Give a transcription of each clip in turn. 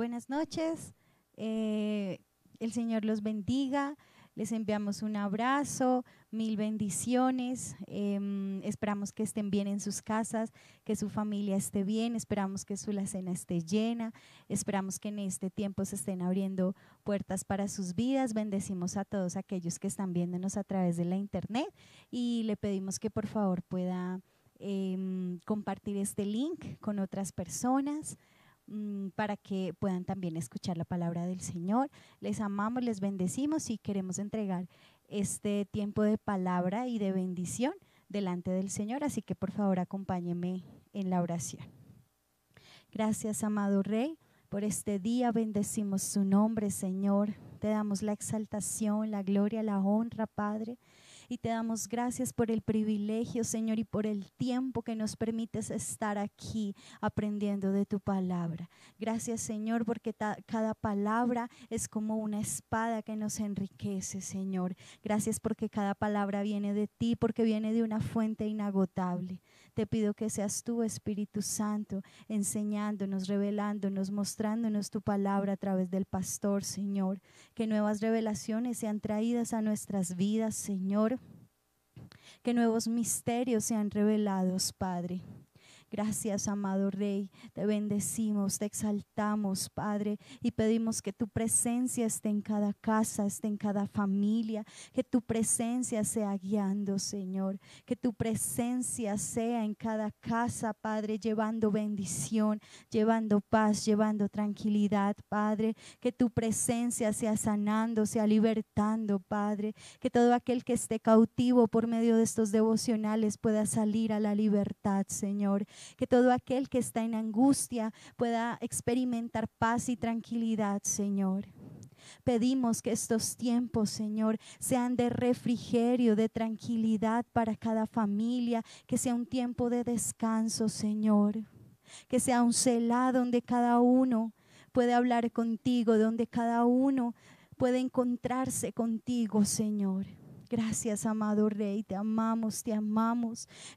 Buenas noches, el Señor los bendiga, les enviamos un abrazo, mil bendiciones, esperamos que estén bien en sus casas, que su familia esté bien, esperamos que su alacena esté llena, esperamos que en este tiempo se estén abriendo puertas para sus vidas. Bendecimos a todos aquellos que están viéndonos a través de la internet y le pedimos que por favor pueda compartir este link con otras personas para que puedan también escuchar la palabra del Señor. Les amamos, les bendecimos y queremos entregar este tiempo de palabra y de bendición delante del Señor, así que por favor acompáñenme en la oración. Gracias, amado Rey, por este día. Bendecimos su nombre, Señor. Te damos la exaltación, la gloria, la honra, Padre. Y te damos gracias por el privilegio, Señor, y por el tiempo que nos permites estar aquí aprendiendo de tu palabra. Gracias, Señor, porque cada palabra es como una espada que nos enriquece, Señor. Gracias porque cada palabra viene de ti, porque viene de una fuente inagotable. Te pido que seas tú, Espíritu Santo, enseñándonos, revelándonos, mostrándonos tu palabra a través del pastor, Señor. Que nuevas revelaciones sean traídas a nuestras vidas, Señor. Que nuevos misterios sean revelados, Padre. Gracias, amado Rey, te bendecimos, te exaltamos, Padre, y pedimos que tu presencia esté en cada casa, esté en cada familia, que tu presencia sea guiando, Señor, que tu presencia sea en cada casa, Padre, llevando bendición, llevando paz, llevando tranquilidad, Padre, que tu presencia sea sanando, sea libertando, Padre, que todo aquel que esté cautivo por medio de estos devocionales pueda salir a la libertad, Señor. Que todo aquel que está en angustia pueda experimentar paz y tranquilidad, Señor. Pedimos que estos tiempos, Señor, sean de refrigerio, de tranquilidad para cada familia, que sea un tiempo de descanso, Señor. Que sea un Selah donde cada uno puede hablar contigo, donde cada uno puede encontrarse contigo, Señor. Gracias, amado Rey, te amamos,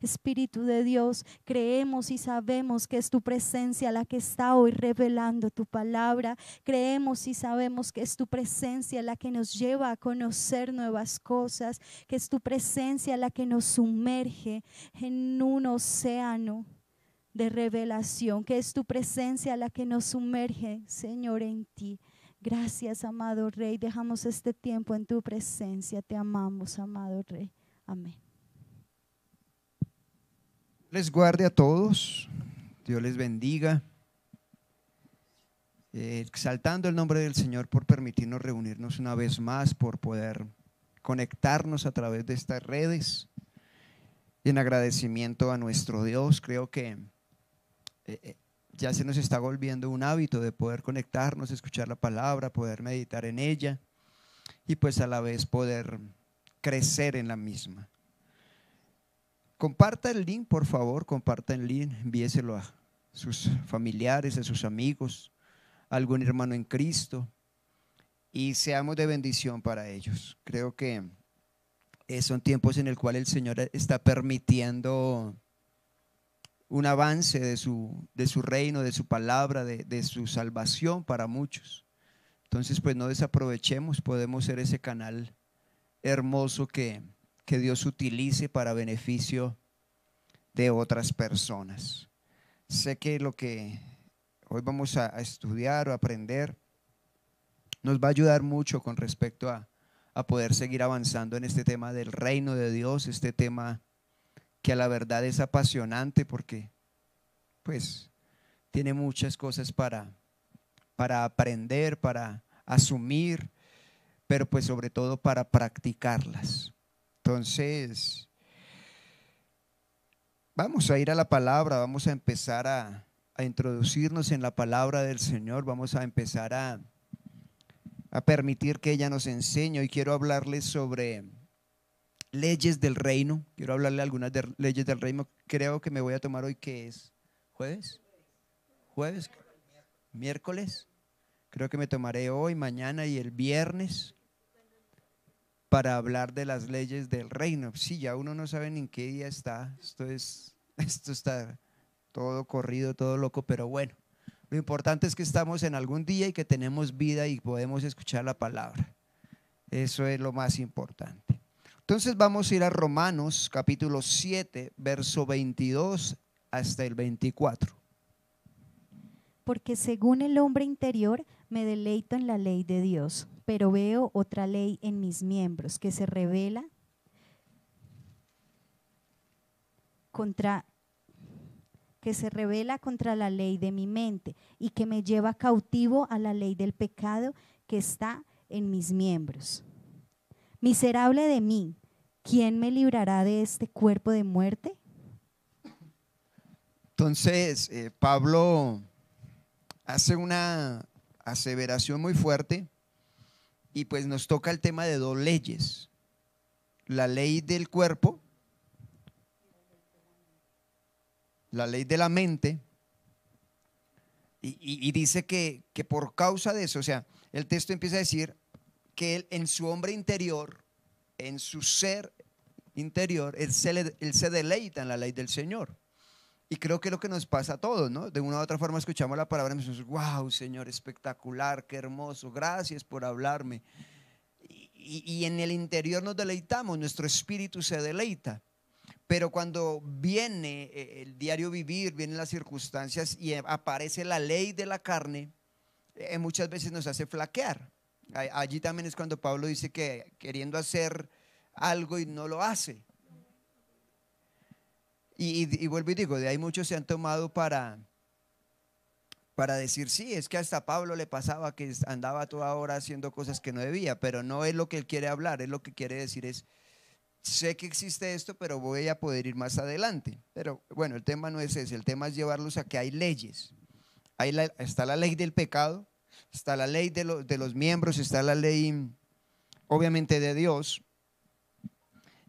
Espíritu de Dios, creemos y sabemos que es tu presencia la que está hoy revelando tu palabra. Creemos y sabemos que es tu presencia la que nos lleva a conocer nuevas cosas, que es tu presencia la que nos sumerge en un océano de revelación, que es tu presencia la que nos sumerge, Señor, en ti. Gracias, amado Rey, dejamos este tiempo en tu presencia, te amamos, amado Rey, amén. Les guarde a todos, Dios les bendiga, exaltando el nombre del Señor por permitirnos reunirnos una vez más, por poder conectarnos a través de estas redes, y en agradecimiento a nuestro Dios. Creo que ya se nos está volviendo un hábito de poder conectarnos, escuchar la palabra, poder meditar en ella y pues a la vez poder crecer en la misma. Comparta el link, por favor, comparta el link, envíeselo a sus familiares, a sus amigos, a algún hermano en Cristo y seamos de bendición para ellos. Creo que son tiempos en el cual el Señor está permitiendo un avance de su reino, de su palabra, de su salvación para muchos. Entonces pues no desaprovechemos, podemos ser ese canal hermoso que Dios utilice para beneficio de otras personas. Sé que lo que hoy vamos a estudiar o aprender nos va a ayudar mucho con respecto a poder seguir avanzando en este tema del reino de Dios, este tema que a la verdad es apasionante porque pues tiene muchas cosas para aprender, para asumir, pero pues sobre todo para practicarlas. Entonces, vamos a ir a la palabra, vamos a empezar a introducirnos en la palabra del Señor, vamos a empezar a permitir que ella nos enseñe. Y quiero hablarles sobre leyes del reino, quiero hablarle algunas leyes del reino. Creo que me voy a tomar hoy, ¿qué es? ¿Jueves? ¿Jueves? ¿Miércoles? Creo que me tomaré hoy, mañana y el viernes para hablar de las leyes del reino. Sí, ya uno no sabe ni en qué día está, esto está todo corrido, todo loco, pero bueno, Lo importante es que estamos en algún día y que tenemos vida y podemos escuchar la palabra. Eso es lo más importante. Entonces vamos a ir a Romanos capítulo 7, verso 22 hasta el 24. Porque según el hombre interior me deleito en la ley de Dios, pero veo otra ley en mis miembros que se revela contra la ley de mi mente y que me lleva cautivo a la ley del pecado que está en mis miembros. Miserable de mí, ¿quién me librará de este cuerpo de muerte? Entonces, Pablo hace una aseveración muy fuerte y pues nos toca el tema de dos leyes: la ley del cuerpo, la ley de la mente, y dice que por causa de eso, o sea, el texto empieza a decir que él en su hombre interior, en su ser interior, él se deleita en la ley del Señor. Y creo que es lo que nos pasa a todos, ¿no? De una u otra forma escuchamos la palabra y decimos, wow, Señor, espectacular, qué hermoso, gracias por hablarme. Y en el interior nos deleitamos, nuestro espíritu se deleita. Pero cuando viene el diario vivir, vienen las circunstancias y aparece la ley de la carne, muchas veces nos hace flaquear. Allí también es cuando Pablo dice que queriendo hacer algo y no lo hace. Y vuelvo y digo, de ahí muchos se han tomado para decir, sí, es que hasta a Pablo le pasaba que andaba toda hora haciendo cosas que no debía, pero no es lo que él quiere hablar, es lo que quiere decir es, sé que existe esto, pero voy a poder ir más adelante. Pero bueno, el tema no es ese, el tema es llevarlos a que hay leyes. Está la ley del pecado, está la ley de los miembros, está la ley obviamente de Dios,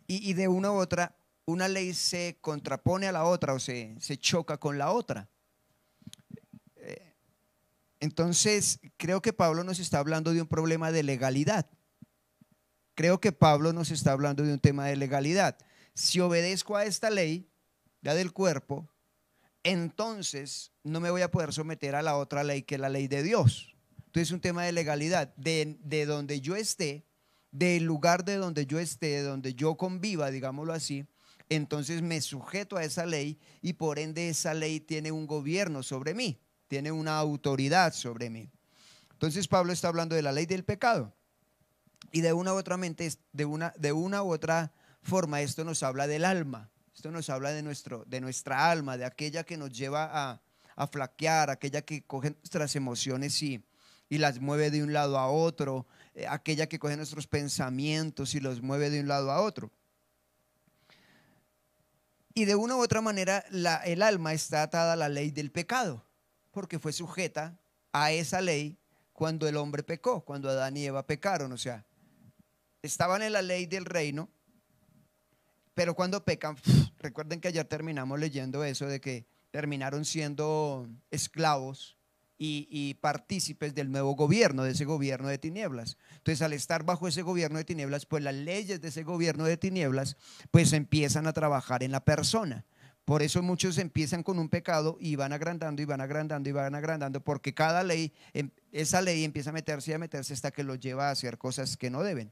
y de una u otra, una ley se contrapone a la otra o se choca con la otra. Entonces, creo que Pablo nos está hablando de un problema de legalidad. Creo que Pablo nos está hablando de un tema de legalidad. Si obedezco a esta ley, la del cuerpo, entonces no me voy a poder someter a la otra ley que es la ley de Dios. Entonces es un tema de legalidad, de donde yo esté, del lugar de donde yo esté, de donde yo conviva, digámoslo así. Entonces me sujeto a esa ley y por ende esa ley tiene un gobierno sobre mí, tiene una autoridad sobre mí. Entonces Pablo está hablando de la ley del pecado y de una u otra mente, de una u otra forma esto nos habla del alma, esto nos habla de nuestra alma, de aquella que nos lleva a flaquear, aquella que coge nuestras emociones y las mueve de un lado a otro, aquella que coge nuestros pensamientos y los mueve de un lado a otro. Y de una u otra manera el alma está atada a la ley del pecado, porque fue sujeta a esa ley cuando el hombre pecó, cuando Adán y Eva pecaron. O sea, estaban en la ley del reino, pero cuando pecan, recuerden que ayer terminamos leyendo eso de que terminaron siendo esclavos y partícipes del nuevo gobierno, de ese gobierno de tinieblas. Entonces, al estar bajo ese gobierno de tinieblas, pues las leyes de ese gobierno de tinieblas pues empiezan a trabajar en la persona. Por eso muchos empiezan con un pecado y van agrandando y van agrandando y van agrandando, porque cada ley, esa ley empieza a meterse y a meterse hasta que los lleva a hacer cosas que no deben.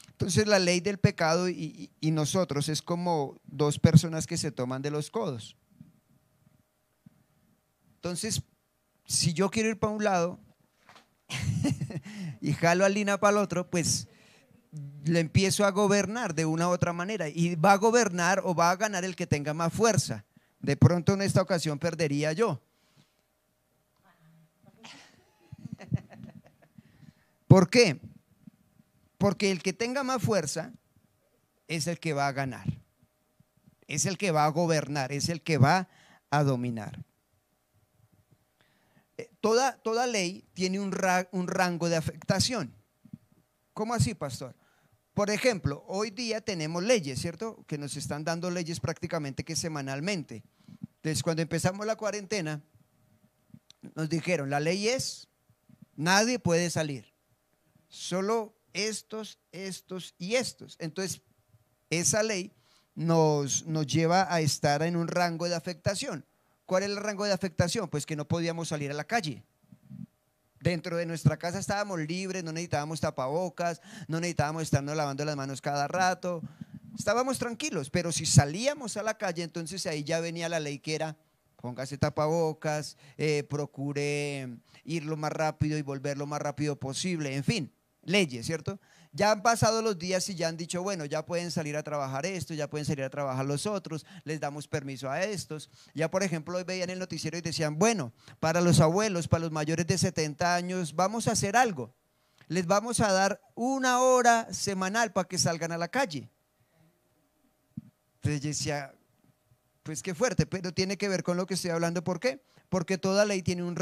Entonces la ley del pecado y nosotros es como dos personas que se toman de los codos. Entonces, si yo quiero ir para un lado y jalo a Lina para el otro, pues le empiezo a gobernar de una u otra manera y va a gobernar o va a ganar el que tenga más fuerza. De pronto en esta ocasión perdería yo. ¿Por qué? Porque el que tenga más fuerza es el que va a ganar, es el que va a gobernar, es el que va a dominar. Toda ley tiene un rango de afectación. ¿Cómo así, pastor? Por ejemplo, hoy día tenemos leyes, ¿cierto? Que nos están dando leyes prácticamente que semanalmente. Entonces, cuando empezamos la cuarentena, nos dijeron, la ley es, nadie puede salir, solo estos y estos. Entonces, esa ley nos lleva a estar en un rango de afectación. ¿Cuál es el rango de afectación? Pues que no podíamos salir a la calle. Dentro de nuestra casa estábamos libres, no necesitábamos tapabocas, no necesitábamos estarnos lavando las manos cada rato, estábamos tranquilos, pero si salíamos a la calle, entonces ahí ya venía la ley que era: póngase tapabocas, procure ir lo más rápido y volver lo más rápido posible, en fin, leyes, ¿cierto? Ya han pasado los días y ya han dicho, bueno, ya pueden salir a trabajar estos, ya pueden salir a trabajar los otros, les damos permiso a estos. Ya, por ejemplo, hoy veían el noticiero y decían, bueno, para los abuelos, para los mayores de 70 años, vamos a hacer algo. Les vamos a dar 1 hora semanal para que salgan a la calle. Entonces yo decía, pues qué fuerte, pero tiene que ver con lo que estoy hablando. ¿Por qué? Porque toda ley tiene un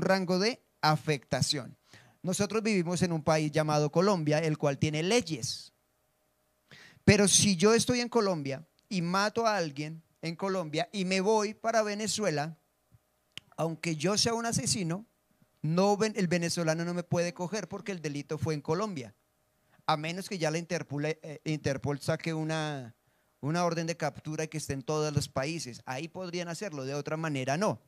rango de afectación. Nosotros vivimos en un país llamado Colombia, el cual tiene leyes. Pero si yo estoy en Colombia y mato a alguien en Colombia y me voy para Venezuela, aunque yo sea un asesino, el venezolano no me puede coger porque el delito fue en Colombia. A menos que ya la Interpol saque una orden de captura que esté en todos los países. Ahí podrían hacerlo, de otra manera no.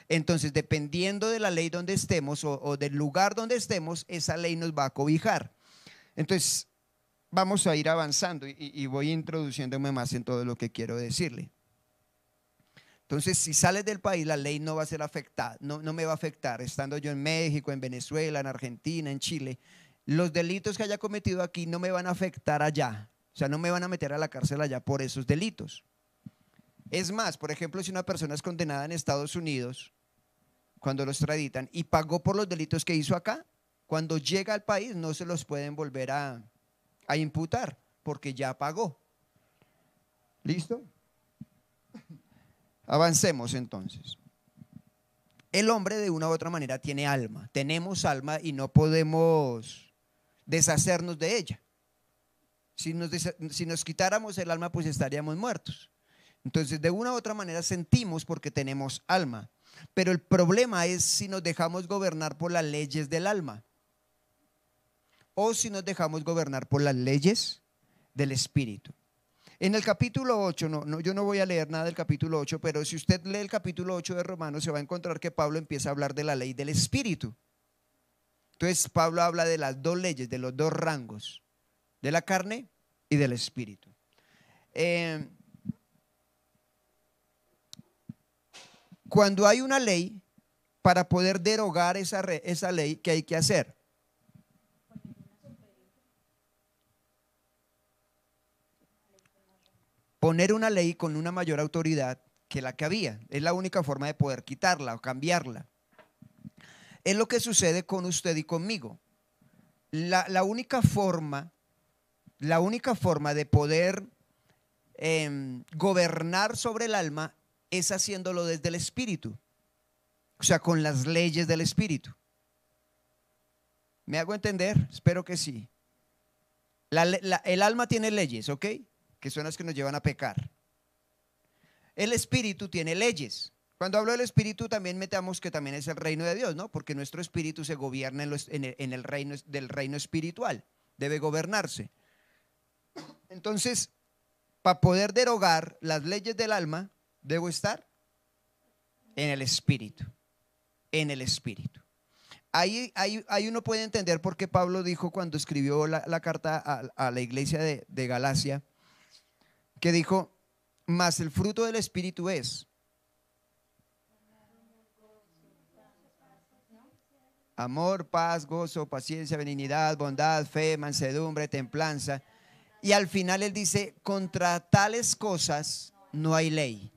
Entonces, dependiendo de la ley donde estemos o del lugar donde estemos, esa ley nos va a cobijar. Entonces, vamos a ir avanzando y voy introduciéndome más en todo lo que quiero decirle. Entonces, si sales del país, la ley no va a ser afectada, no me va a afectar. Estando yo en México, en Venezuela, en Argentina, en Chile, los delitos que haya cometido aquí no me van a afectar allá. O sea, no me van a meter a la cárcel allá por esos delitos. Es más, por ejemplo, si una persona es condenada en Estados Unidos, cuando lo extraditan y pagó por los delitos que hizo acá, cuando llega al país no se los pueden volver a imputar porque ya pagó. ¿Listo? Avancemos entonces. El hombre de una u otra manera tiene alma, tenemos alma y no podemos deshacernos de ella. Si nos quitáramos el alma, pues estaríamos muertos. Entonces, de una u otra manera sentimos porque tenemos alma. Pero el problema es si nos dejamos gobernar por las leyes del alma o si nos dejamos gobernar por las leyes del espíritu. En el capítulo 8, yo no voy a leer nada del capítulo 8, pero si usted lee el capítulo 8 de Romanos, se va a encontrar que Pablo empieza a hablar de la ley del espíritu. Entonces, Pablo habla de las dos leyes, de los dos rangos, de la carne y del espíritu. Cuando hay una ley, para poder derogar esa ley, ¿qué hay que hacer? Poner una ley con una mayor autoridad que la que había. Es la única forma de poder quitarla o cambiarla. Es lo que sucede con usted y conmigo. La única forma de poder gobernar sobre el alma es haciéndolo desde el espíritu, o sea, con las leyes del espíritu. ¿Me hago entender? Espero que sí. El alma tiene leyes, ¿ok? Que son las que nos llevan a pecar. El espíritu tiene leyes. Cuando hablo del espíritu también metamos que también es el reino de Dios, ¿no? Porque nuestro espíritu se gobierna en el reino del reino espiritual, debe gobernarse. Entonces, para poder derogar las leyes del alma, debo estar en el espíritu, en el espíritu. Ahí uno puede entender por qué Pablo dijo cuando escribió la carta a la iglesia de Galacia, que dijo, mas el fruto del espíritu es amor, paz, gozo, paciencia, benignidad, bondad, fe, mansedumbre, templanza. Y al final él dice, contra tales cosas no hay ley.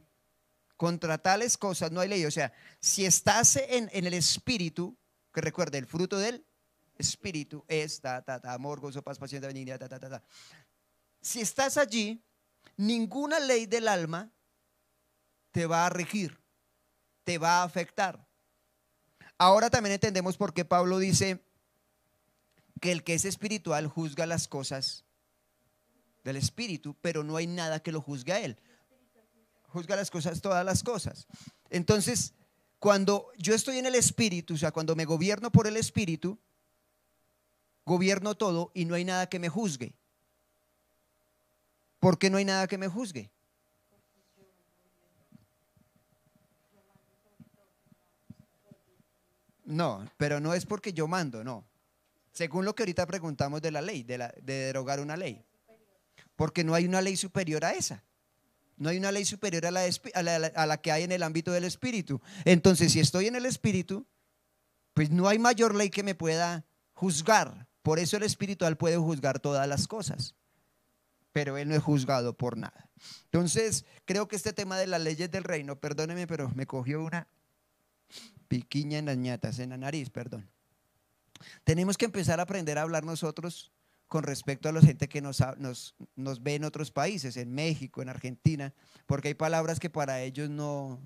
Contra tales cosas no hay ley. O sea, si estás en el espíritu, que recuerde, el fruto del espíritu es amor, gozo, paz, paciencia, benignidad, Si estás allí, ninguna ley del alma te va a regir, te va a afectar. Ahora también entendemos por qué Pablo dice que el que es espiritual juzga las cosas del espíritu, pero no hay nada que lo juzgue a él. Juzga las cosas, todas las cosas. Entonces, cuando yo estoy en el espíritu, o sea, cuando me gobierno por el espíritu, gobierno todo y no hay nada que me juzgue. ¿Por qué no hay nada que me juzgue? No, pero no es porque yo mando, no. Según lo que ahorita preguntamos de la ley, de derogar una ley. Porque no hay una ley superior a esa. No hay una ley superior a la que hay en el ámbito del espíritu. Entonces, si estoy en el espíritu, pues no hay mayor ley que me pueda juzgar. Por eso el espiritual puede juzgar todas las cosas, pero él no es juzgado por nada. Entonces, creo que este tema de las leyes del reino, perdóneme, pero me cogió una piquiña en las ñatas, en la nariz, perdón. Tenemos que empezar a aprender a hablar nosotros con respecto a la gente que nos ve en otros países, en México, en Argentina, porque hay palabras que para ellos no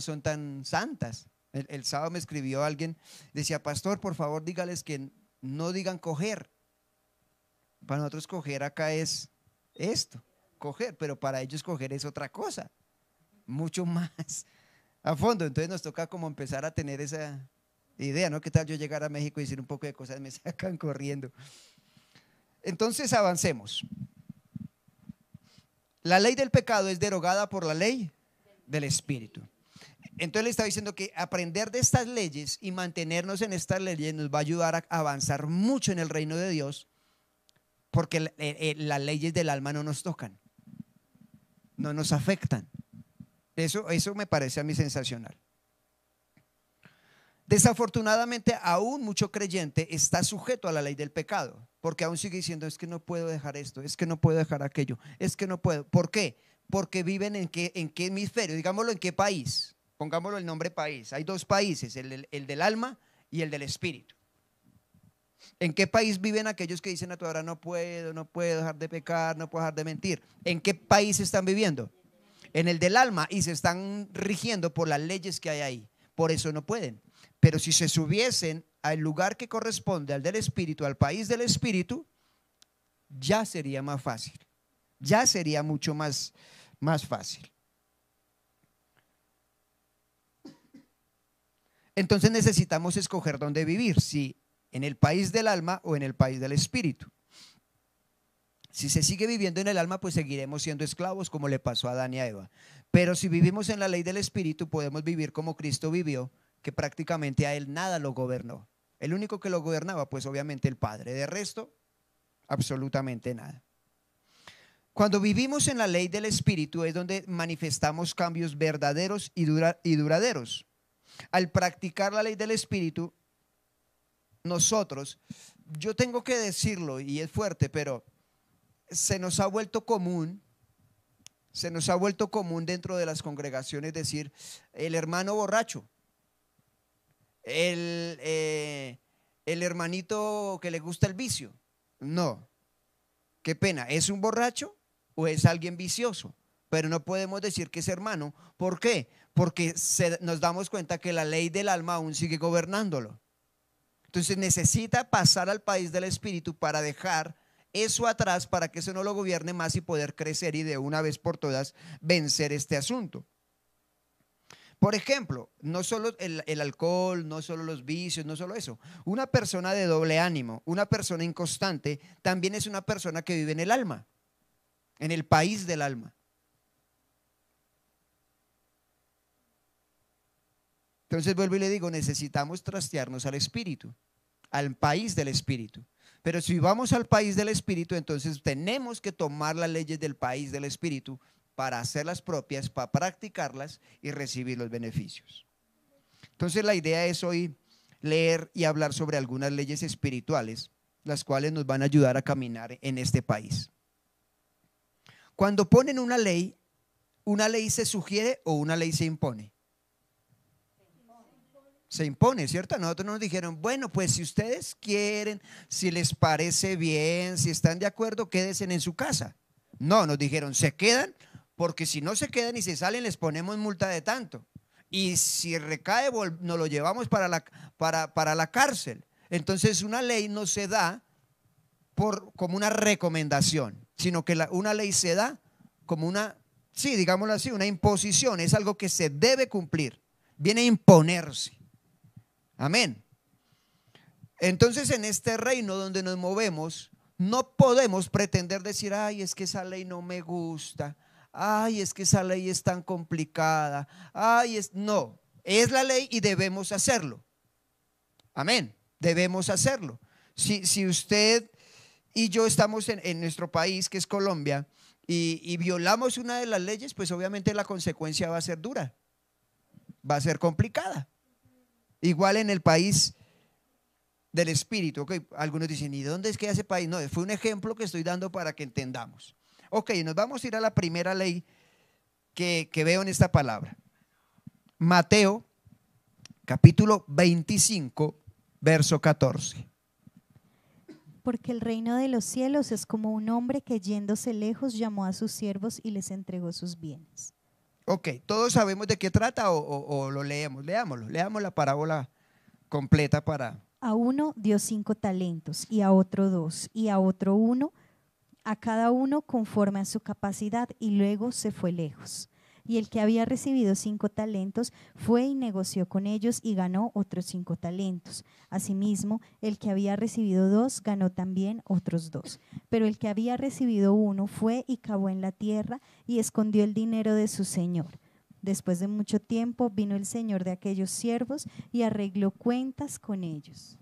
son tan santas. El sábado me escribió alguien, decía: pastor, por favor dígales que no digan coger. Para nosotros coger acá es esto, coger, pero para ellos coger es otra cosa, mucho más a fondo. Entonces nos toca como empezar a tener esa idea, ¿no? ¿Qué tal yo llegar a México y decir un poco de cosas, me sacan corriendo? Entonces avancemos. La ley del pecado es derogada por la ley del espíritu. Entonces le está diciendo que aprender de estas leyes y mantenernos en estas leyes nos va a ayudar a avanzar mucho en el reino de Dios, porque las leyes del alma no nos tocan, no nos afectan. Eso me parece a mí sensacional. Desafortunadamente, aún mucho creyente está sujeto a la ley del pecado, porque aún sigue diciendo: es que no puedo dejar esto, es que no puedo dejar aquello, es que no puedo. ¿Por qué? Porque viven en qué hemisferio, digámoslo, en qué país. Pongámoslo el nombre país. Hay dos países, el del alma y el del espíritu. ¿En qué país viven aquellos que dicen a toda hora: no puedo dejar de pecar, no puedo dejar de mentir? ¿En qué país están viviendo? En el del alma, y se están rigiendo por las leyes que hay ahí. Por eso no pueden. Pero si se subiesen al lugar que corresponde al del espíritu, al país del espíritu, ya sería más fácil. Ya sería mucho más fácil. Entonces necesitamos escoger dónde vivir, si en el país del alma o en el país del espíritu. Si se sigue viviendo en el alma, pues seguiremos siendo esclavos, como le pasó a Adán y a Eva. Pero si vivimos en la ley del espíritu, podemos vivir como Cristo vivió, que prácticamente a él nada lo gobernó. El único que lo gobernaba, pues obviamente el Padre. De resto, absolutamente nada. Cuando vivimos en la ley del espíritu es donde manifestamos cambios verdaderos y duraderos. Al practicar la ley del espíritu, nosotros, yo tengo que decirlo y es fuerte, pero se nos ha vuelto común dentro de las congregaciones decir: el hermano borracho, el hermanito que le gusta el vicio. No, qué pena, ¿es un borracho o es alguien vicioso? Pero no podemos decir que es hermano. ¿Por qué? Porque nos damos cuenta que la ley del alma aún sigue gobernándolo. Entonces necesita pasar al país del espíritu para dejar eso atrás, para que eso no lo gobierne más y poder crecer y de una vez por todas vencer este asunto. Por ejemplo, no solo el alcohol, no solo los vicios, no solo eso. Una persona de doble ánimo, una persona inconstante, también es una persona que vive en el alma, en el país del alma. Entonces vuelvo y le digo: necesitamos trastearnos al espíritu, al país del espíritu. Pero si vamos al país del espíritu, entonces tenemos que tomar las leyes del país del espíritu para hacerlas propias, para practicarlas y recibir los beneficios. Entonces la idea es hoy leer y hablar sobre algunas leyes espirituales, las cuales nos van a ayudar a caminar en este país. Cuando ponen una ley se sugiere o una ley se impone. Se impone, ¿cierto? A nosotros nos dijeron: bueno, pues si ustedes quieren, si les parece bien, si están de acuerdo, quédense en su casa. No, nos dijeron: se quedan, porque si no se quedan y se salen, les ponemos multa de tanto. Y si recae, nos lo llevamos para la cárcel. Entonces una ley no se da como una recomendación, sino que una ley se da como una, sí, digámoslo así, una imposición. Es algo que se debe cumplir, viene a imponerse. Amén. Entonces en este reino donde nos movemos, no podemos pretender decir: ay, es que esa ley no me gusta, ay, es que esa ley es tan complicada, ay, no, es la ley y debemos hacerlo. Amén. Debemos hacerlo. Si usted y yo estamos en nuestro país, que es Colombia, y violamos una de las leyes, pues obviamente la consecuencia va a ser dura, va a ser complicada. Igual en el país del espíritu. Okay. Algunos dicen, ¿y dónde es que ese país? No, fue un ejemplo que estoy dando para que entendamos. Ok, nos vamos a ir a la primera ley que veo en esta palabra. Mateo, capítulo 25, verso 14. Porque el reino de los cielos es como un hombre que yéndose lejos llamó a sus siervos y les entregó sus bienes. Ok, ¿todos sabemos de qué trata o lo leemos? Leámoslo, leamos la parábola completa para... A uno dio 5 talentos, y a otro 2, y a otro 1, a cada uno conforme a su capacidad, y luego se fue lejos. Y el que había recibido 5 talentos fue y negoció con ellos y ganó otros 5 talentos. Asimismo, el que había recibido 2 ganó también otros 2. Pero el que había recibido 1 fue y cavó en la tierra y escondió el dinero de su señor. Después de mucho tiempo vino el señor de aquellos siervos y arregló cuentas con ellos.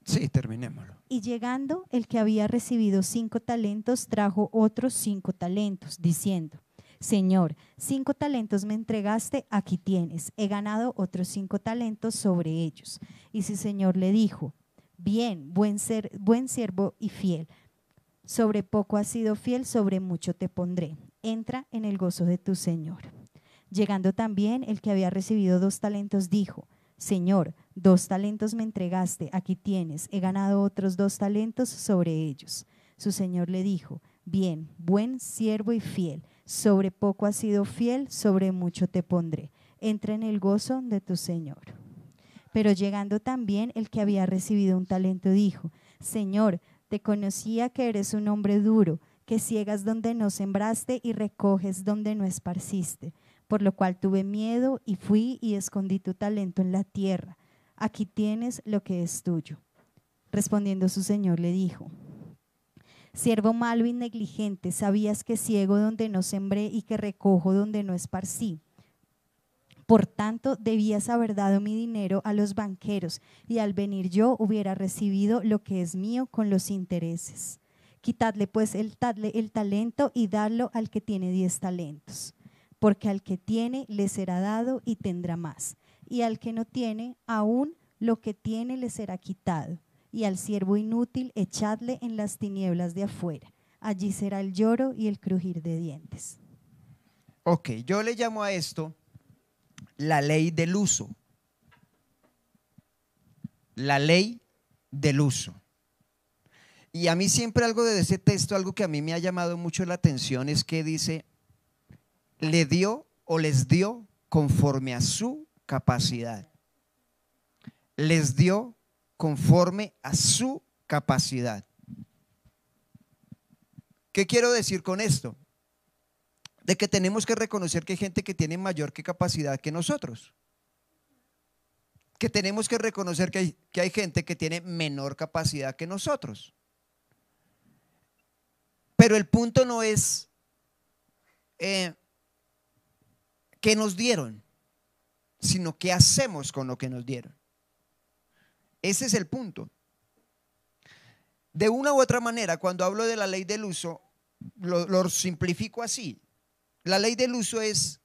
Sí, terminémoslo. Y llegando, el que había recibido 5 talentos trajo otros 5 talentos, diciendo: Señor, 5 talentos me entregaste, aquí tienes, he ganado otros 5 talentos sobre ellos. Y su señor le dijo: Bien, buen siervo y fiel, sobre poco has sido fiel, sobre mucho te pondré. Entra en el gozo de tu señor. Llegando también el que había recibido 2 talentos dijo: Señor, 2 talentos me entregaste, aquí tienes, he ganado otros 2 talentos sobre ellos. Su señor le dijo: Bien, buen siervo y fiel, sobre poco has sido fiel, sobre mucho te pondré. Entra en el gozo de tu señor. Pero llegando también el que había recibido 1 talento dijo: Señor, te conocía que eres un hombre duro, que ciegas donde no sembraste y recoges donde no esparciste. Por lo cual tuve miedo y fui y escondí tu talento en la tierra. Aquí tienes lo que es tuyo. Respondiendo su señor le dijo: Siervo malo y negligente, sabías que ciego donde no sembré y que recojo donde no esparcí. Por tanto, debías haber dado mi dinero a los banqueros, y al venir yo hubiera recibido lo que es mío con los intereses. Quitadle pues el talento y dadlo al que tiene 10 talentos. Porque al que tiene le será dado y tendrá más. Y al que no tiene, aún lo que tiene le será quitado. Y al siervo inútil echadle en las tinieblas de afuera. Allí será el lloro y el crujir de dientes. Ok, yo le llamo a esto la ley del uso. La ley del uso. Y a mí siempre algo de ese texto, algo que a mí me ha llamado mucho la atención es que dice, le dio o les dio conforme a su capacidad. Les dio conforme a su capacidad. ¿Qué quiero decir con esto? De que tenemos que reconocer que hay gente que tiene mayor capacidad que nosotros. Que tenemos que reconocer que hay gente que tiene menor capacidad que nosotros. Pero el punto no es qué nos dieron, sino qué hacemos con lo que nos dieron. Ese es el punto. De una u otra manera, cuando hablo de la ley del uso, lo simplifico así. La ley del uso es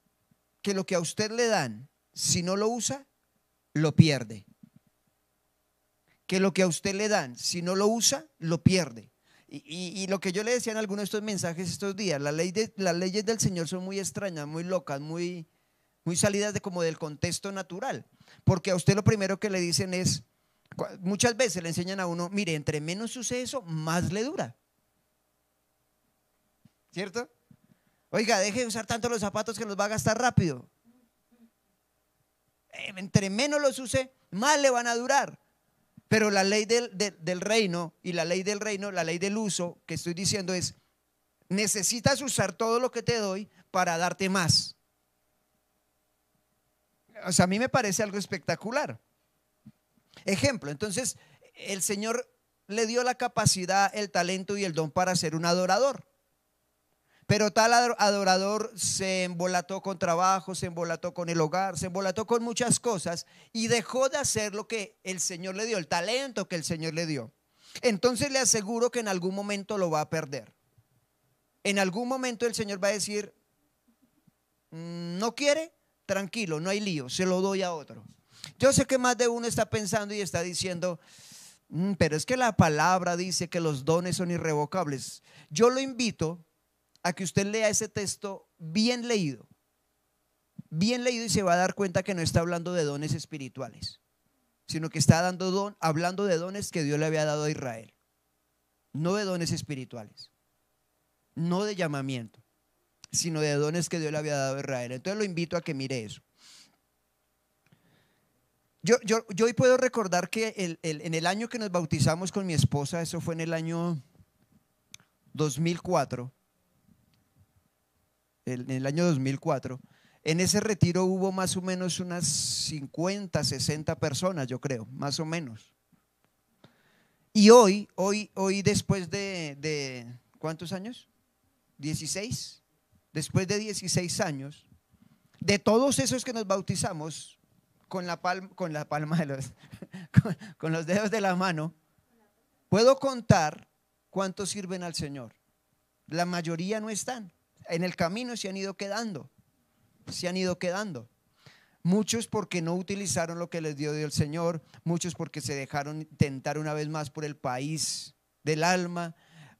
que lo que a usted le dan, si no lo usa, lo pierde. Que lo que a usted le dan, si no lo usa, lo pierde. Y lo que yo le decía en algunos de estos mensajes estos días, las leyes del Señor son muy extrañas, muy locas, muy salidas como del contexto natural. Porque a usted lo primero que le dicen es, muchas veces le enseñan a uno, mire, entre menos use eso, más le dura. ¿Cierto? Oiga, deje de usar tanto los zapatos que los va a gastar rápido. Entre menos los use, más le van a durar. Pero la ley del reino y la ley del reino, la ley del uso que estoy diciendo es, necesitas usar todo lo que te doy para darte más. O sea, a mí me parece algo espectacular. Ejemplo, entonces el Señor le dio la capacidad, el talento y el don para ser un adorador. Pero tal adorador se embolató con trabajo, se embolató con el hogar, se embolató con muchas cosas y dejó de hacer lo que el Señor le dio, el talento que el Señor le dio. Entonces le aseguro que en algún momento lo va a perder. En algún momento el Señor va a decir, no quiere, tranquilo, no hay lío, se lo doy a otro. Yo sé que más de uno está pensando y está diciendo, pero es que la palabra dice que los dones son irrevocables. Yo lo invito a que usted lea ese texto bien leído y se va a dar cuenta que no está hablando de dones espirituales, sino que está hablando de dones que Dios le había dado a Israel, no de dones espirituales, no de llamamiento, sino de dones que Dios le había dado a Israel. Entonces lo invito a que mire eso. Yo hoy puedo recordar que en el año que nos bautizamos con mi esposa, eso fue en el año 2004, en el año 2004, en ese retiro hubo más o menos unas 50, 60 personas, yo creo, más o menos. Y hoy después de ¿cuántos años? 16. Después de 16 años, de todos esos que nos bautizamos con la palma de los, con los dedos de la mano, puedo contar cuántos sirven al Señor. La mayoría no están. En el camino se han ido quedando. Muchos porque no utilizaron lo que les dio el Señor, muchos porque se dejaron tentar una vez más por el país del alma,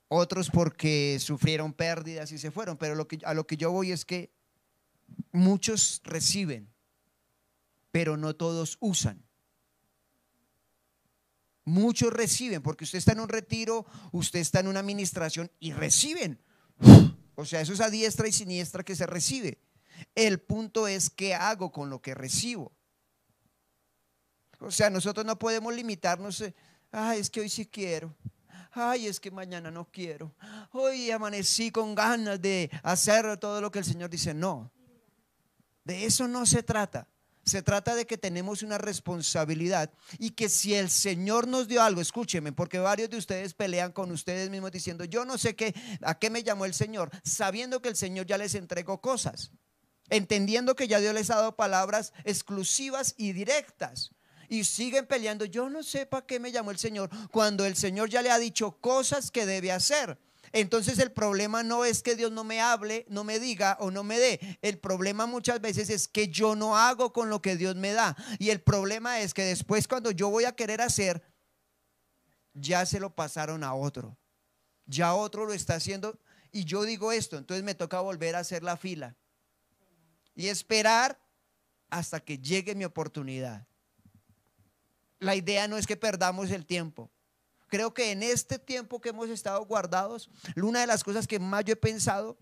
otros porque sufrieron pérdidas y se fueron. Pero a lo que yo voy es que muchos reciben, pero no todos usan. Muchos reciben, porque usted está en un retiro, usted está en una administración y reciben. O sea, eso es a diestra y siniestra que se recibe. El punto es qué hago con lo que recibo. O sea, nosotros no podemos limitarnos. Ay, es que hoy sí quiero. Ay, es que mañana no quiero. Hoy amanecí con ganas de hacer todo lo que el Señor dice. No, de eso no se trata. Se trata de que tenemos una responsabilidad y que si el Señor nos dio algo, escúcheme, porque varios de ustedes pelean con ustedes mismos diciendo, yo no sé a qué me llamó el Señor, sabiendo que el Señor ya les entregó cosas, entendiendo que ya Dios les ha dado palabras exclusivas y directas. Y siguen peleando, yo no sé para qué me llamó el Señor, cuando el Señor ya le ha dicho cosas que debe hacer. Entonces el problema no es que Dios no me hable, no me diga o no me dé. El problema muchas veces es que yo no hago con lo que Dios me da. Y el problema es que después cuando yo voy a querer hacer, ya se lo pasaron a otro. Ya otro lo está haciendo y yo digo esto, entonces me toca volver a hacer la fila y esperar hasta que llegue mi oportunidad. La idea no es que perdamos el tiempo. Creo que en este tiempo que hemos estado guardados, una de las cosas que más yo he pensado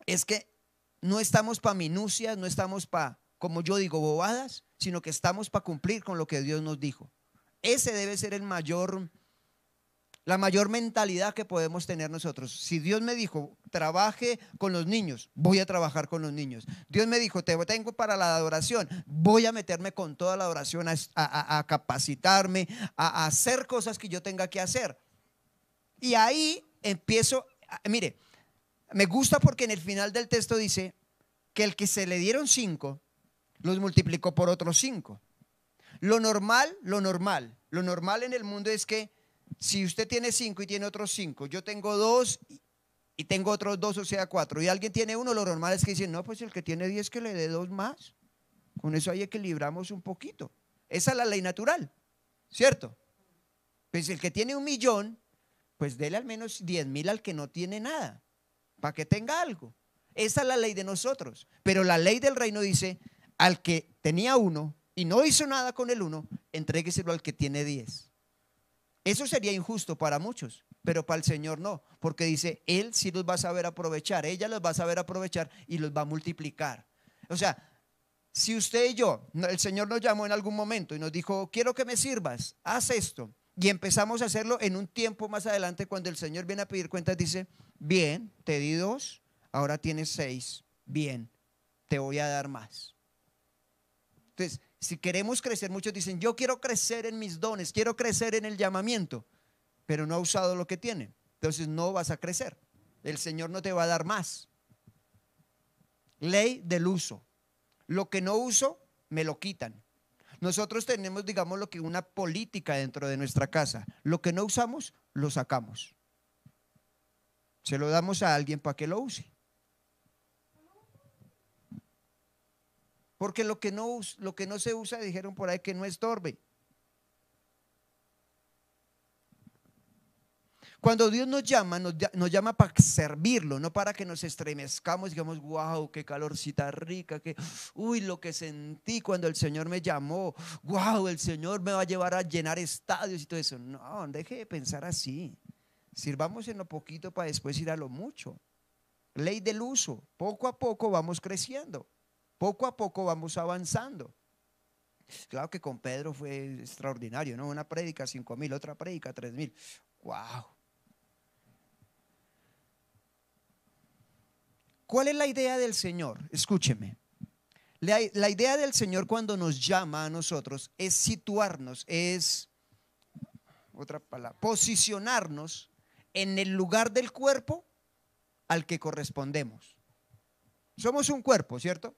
es que no estamos para minucias, no estamos para, como yo digo, bobadas, sino que estamos para cumplir con lo que Dios nos dijo. Ese debe ser la mayor mentalidad que podemos tener nosotros. Si Dios me dijo, trabaje con los niños, voy a trabajar con los niños. Dios me dijo, te tengo para la adoración, voy a meterme con toda la adoración, a capacitarme, a hacer cosas que yo tenga que hacer. Y ahí empiezo, mire, me gusta porque en el final del texto dice que el que se le dieron 5, los multiplicó por otros 5. Lo normal en el mundo es que si usted tiene 5 y tiene otros 5, yo tengo 2 y tengo otros 2, o sea 4, y alguien tiene 1, lo normal es que dicen, no, pues el que tiene 10 que le dé 2 más. Con eso ahí equilibramos un poquito. Esa es la ley natural, ¿cierto? Pues el que tiene 1.000.000, pues dele al menos 10.000 al que no tiene nada, para que tenga algo. Esa es la ley de nosotros. Pero la ley del reino dice, al que tenía 1 y no hizo nada con el 1, entrégueselo al que tiene 10. Eso sería injusto para muchos, pero para el Señor no, porque dice, Él sí los va a saber aprovechar, ella los va a saber aprovechar y los va a multiplicar. O sea, si usted y yo, el Señor nos llamó en algún momento y nos dijo, quiero que me sirvas, haz esto, y empezamos a hacerlo en un tiempo más adelante, cuando el Señor viene a pedir cuentas, dice, bien, te di 2, ahora tienes 6, bien, te voy a dar más. Entonces, si queremos crecer, muchos dicen, yo quiero crecer en mis dones, quiero crecer en el llamamiento, pero no ha usado lo que tiene, entonces no vas a crecer. El Señor no te va a dar más. Ley del uso. Lo que no uso, me lo quitan. Nosotros tenemos, digamos, lo que una política dentro de nuestra casa. Lo que no usamos, lo sacamos. Se lo damos a alguien para que lo use. Porque lo que no se usa, dijeron por ahí, que no estorbe. Cuando Dios nos llama para servirlo, no para que nos estremezcamos y digamos, wow, qué calorcita rica, uy, lo que sentí cuando el Señor me llamó, wow, el Señor me va a llevar a llenar estadios y todo eso. No, deje de pensar así. Sirvamos en lo poquito para después ir a lo mucho. Ley del uso. Poco a poco vamos creciendo. Poco a poco vamos avanzando. Claro que con Pedro fue extraordinario, ¿no? Una prédica 5,000, otra prédica 3,000. Wow. ¿Cuál es la idea del Señor? Escúcheme. La idea del Señor cuando nos llama a nosotros es situarnos, es, otra palabra, posicionarnos en el lugar del cuerpo al que correspondemos. Somos un cuerpo, ¿cierto?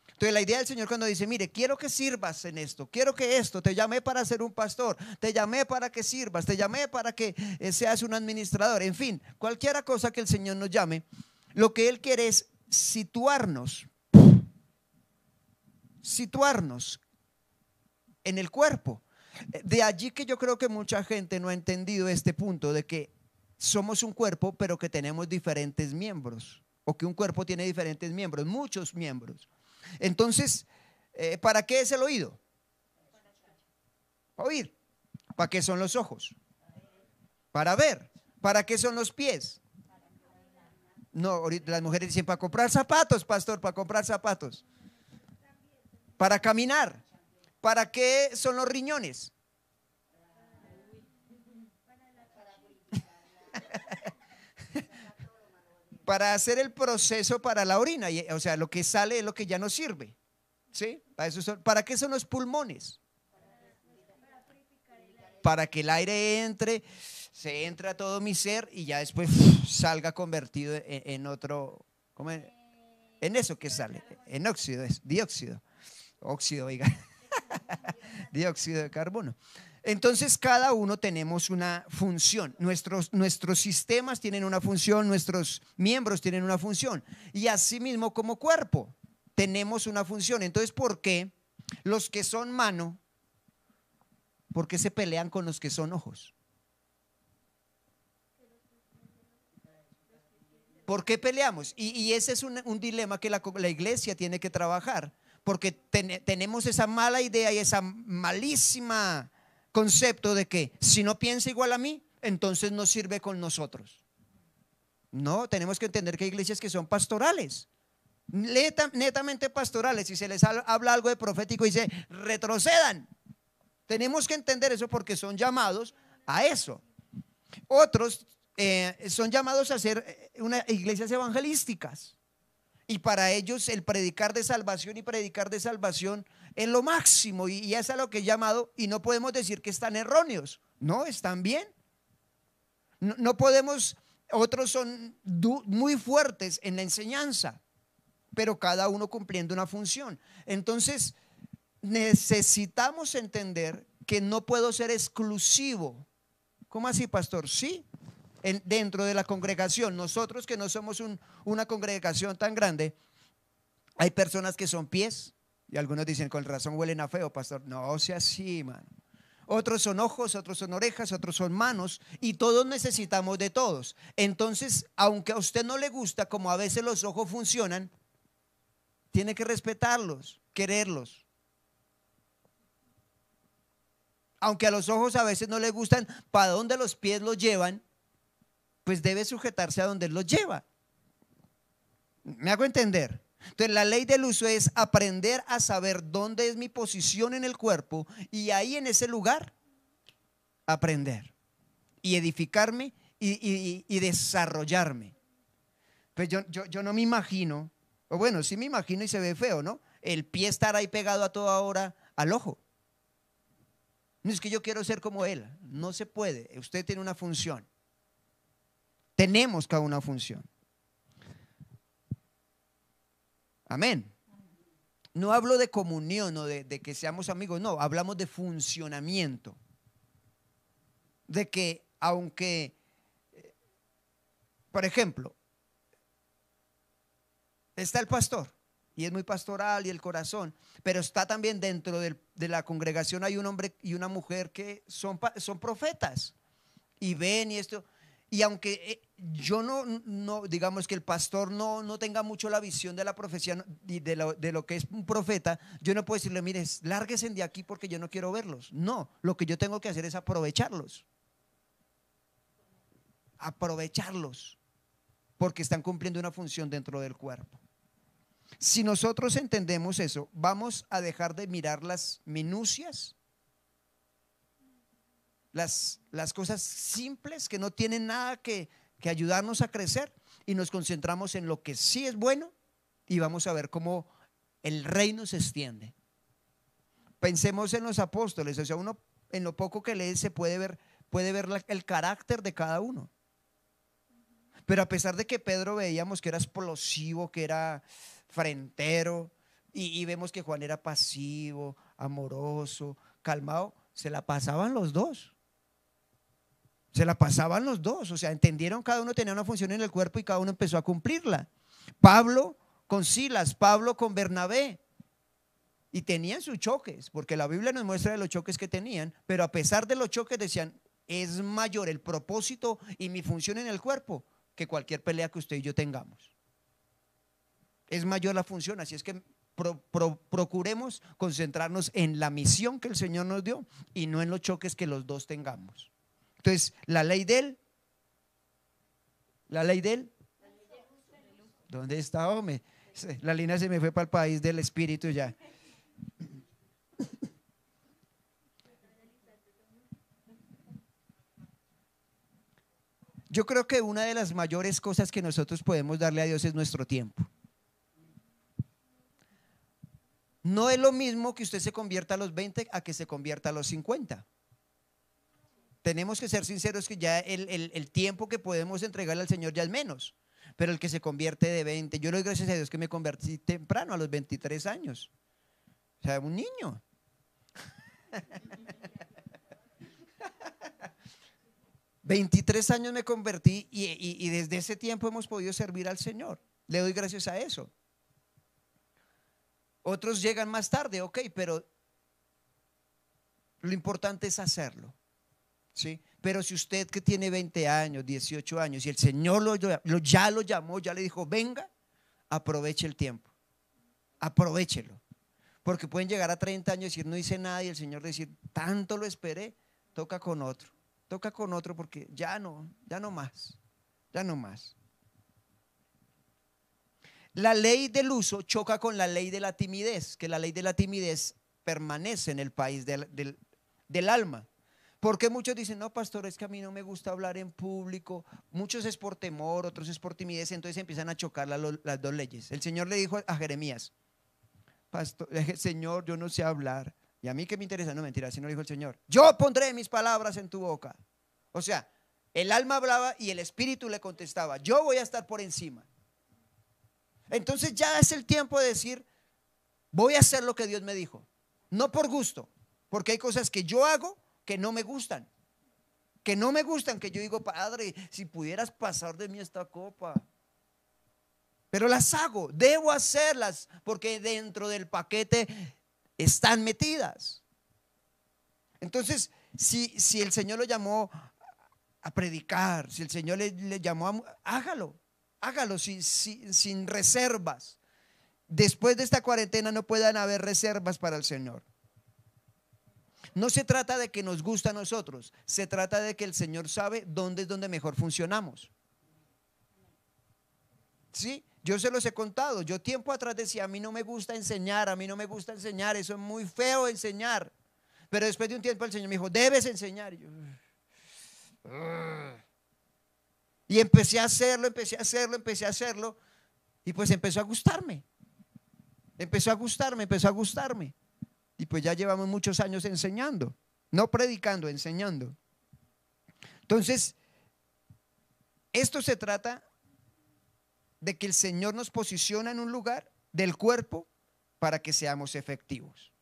Entonces la idea del Señor cuando dice, mire, quiero que sirvas en esto, quiero que esto, te llamé para ser un pastor, te llamé para que sirvas, te llamé para que seas un administrador, en fin, cualquiera cosa que el Señor nos llame, lo que Él quiere es situarnos en el cuerpo. De allí que yo creo que mucha gente no ha entendido este punto de que somos un cuerpo pero que tenemos diferentes miembros, o que un cuerpo tiene diferentes miembros, muchos miembros. Entonces, ¿para qué es el oído? Para oír. ¿Para qué son los ojos? Para ver. ¿Para qué son los pies? No, ahorita las mujeres dicen para comprar zapatos, pastor, para comprar zapatos. Para caminar. ¿Para qué son los riñones? Para hacer el proceso para la orina, o sea, lo que sale es lo que ya no sirve. ¿Sí? ¿Para qué son los pulmones? Para que el aire entre, se entre a todo mi ser y ya después salga convertido en otro, ¿cómo es? En eso que sale, en óxido, es dióxido, óxido, oiga, dióxido de carbono. Entonces cada uno tenemos una función, nuestros sistemas tienen una función, nuestros miembros tienen una función, y asimismo como cuerpo tenemos una función. Entonces, ¿por qué los que son mano, por qué se pelean con los que son ojos? ¿Por qué peleamos? Y ese es un dilema que la iglesia tiene que trabajar, porque tenemos esa mala idea y esa malísima concepto de que si no piensa igual a mí, entonces no sirve con nosotros. No, tenemos que entender que hay iglesias que son pastorales, netamente pastorales. Si se les habla algo de profético, dice retrocedan. Tenemos que entender eso porque son llamados a eso. Otros son llamados a ser iglesias evangelísticas, y para ellos el predicar de salvación y predicar de salvación es lo máximo, y es a lo que he llamado, y no podemos decir que están erróneos, no, están bien. No podemos, otros son muy fuertes en la enseñanza, pero cada uno cumpliendo una función. Entonces necesitamos entender que no puedo ser exclusivo. ¿Cómo así, pastor? Sí, dentro de la congregación, nosotros que no somos una congregación tan grande, hay personas que son pies, y algunos dicen, con razón huelen a feo, pastor. No sea así, mano. Otros son ojos, otros son orejas, otros son manos, y todos necesitamos de todos. Entonces, aunque a usted no le gusta como a veces los ojos funcionan, tiene que respetarlos, quererlos. Aunque a los ojos a veces no le gustan para dónde los pies los llevan, pues debe sujetarse a donde él los lleva. ¿Me hago entender? Entonces la ley del uso es aprender a saber dónde es mi posición en el cuerpo, y ahí en ese lugar aprender y edificarme y desarrollarme. Pues yo no me imagino, o bueno, sí me imagino y se ve feo, ¿no? El pie estar ahí pegado a toda hora al ojo. No es que yo quiero ser como él, no se puede. Usted tiene una función. Tenemos cada una función. Amén. No hablo de comunión o de que seamos amigos, no, hablamos de funcionamiento. De que aunque, por ejemplo, está el pastor y es muy pastoral y el corazón, pero está también dentro de la congregación hay un hombre y una mujer que son profetas y ven y esto. Y aunque yo no, digamos que el pastor no tenga mucho la visión de la profecía y de lo que es un profeta, yo no puedo decirle, mire, lárguense de aquí porque yo no quiero verlos. No, lo que yo tengo que hacer es aprovecharlos. Aprovecharlos, porque están cumpliendo una función dentro del cuerpo. Si nosotros entendemos eso, vamos a dejar de mirar las minucias, las cosas simples que no tienen nada que ayudarnos a crecer, y nos concentramos en lo que sí es bueno, y vamos a ver cómo el reino se extiende. Pensemos en los apóstoles, o sea, uno en lo poco que lee se puede ver el carácter de cada uno. Pero a pesar de que Pedro veíamos que era explosivo, que era frentero, y vemos que Juan era pasivo, amoroso, calmado, se la pasaban los dos. Se la pasaban los dos, o sea, entendieron, cada uno tenía una función en el cuerpo y cada uno empezó a cumplirla. Pablo con Silas, Pablo con Bernabé, y tenían sus choques, porque la Biblia nos muestra de los choques que tenían, pero a pesar de los choques decían, es mayor el propósito y mi función en el cuerpo que cualquier pelea que usted y yo tengamos. Es mayor la función, así es que procuremos concentrarnos en la misión que el Señor nos dio y no en los choques que los dos tengamos. Entonces, la ley de él, ¿dónde está, hombre? La línea se me fue para el país del espíritu ya. Yo creo que una de las mayores cosas que nosotros podemos darle a Dios es nuestro tiempo. No es lo mismo que usted se convierta a los 20 a que se convierta a los 50. Tenemos que ser sinceros que ya el tiempo que podemos entregarle al Señor ya es menos. Pero el que se convierte de 20, yo le doy gracias a Dios que me convertí temprano, a los 23 años. O sea, un niño. 23 años me convertí y desde ese tiempo hemos podido servir al Señor. Le doy gracias a eso. Otros llegan más tarde, ok, pero lo importante es hacerlo, ¿sí? Pero si usted que tiene 20 años, 18 años y el Señor ya lo llamó, ya le dijo, venga, aproveche el tiempo, aprovechelo. Porque pueden llegar a 30 años y decir, no hice nada, y el Señor decir, tanto lo esperé, toca con otro porque ya no más. La ley del uso choca con la ley de la timidez, que la ley de la timidez permanece en el país del alma. Porque muchos dicen, no, pastor, es que a mí no me gusta hablar en público. Muchos es por temor, otros es por timidez, entonces empiezan a chocar las dos leyes. El Señor le dijo a Jeremías, pastor, Señor, yo no sé hablar. Y a mí que me interesa, no, mentira, así no dijo el Señor. Yo pondré mis palabras en tu boca. O sea, el alma hablaba y el espíritu le contestaba, yo voy a estar por encima. Entonces ya es el tiempo de decir, voy a hacer lo que Dios me dijo. No por gusto, porque hay cosas que yo hago que no me gustan. Que yo digo, Padre, si pudieras pasar de mí esta copa. Pero las hago, debo hacerlas, porque dentro del paquete están metidas. Entonces, si el Señor lo llamó a predicar, si el Señor le llamó hágalo sin reservas. Después de esta cuarentena no puedan haber reservas para el Señor. No se trata de que nos gusta a nosotros, se trata de que el Señor sabe dónde es donde mejor funcionamos. ¿Sí? Yo se los he contado. Yo tiempo atrás decía, a mí no me gusta enseñar, eso es muy feo enseñar. Pero después de un tiempo el Señor me dijo, debes enseñar. Y empecé a hacerlo, y pues empezó a gustarme. Y pues ya llevamos muchos años enseñando, no predicando, enseñando. Entonces, Esto se trata de que el Señor nos posiciona en un lugar del cuerpo para que seamos efectivos.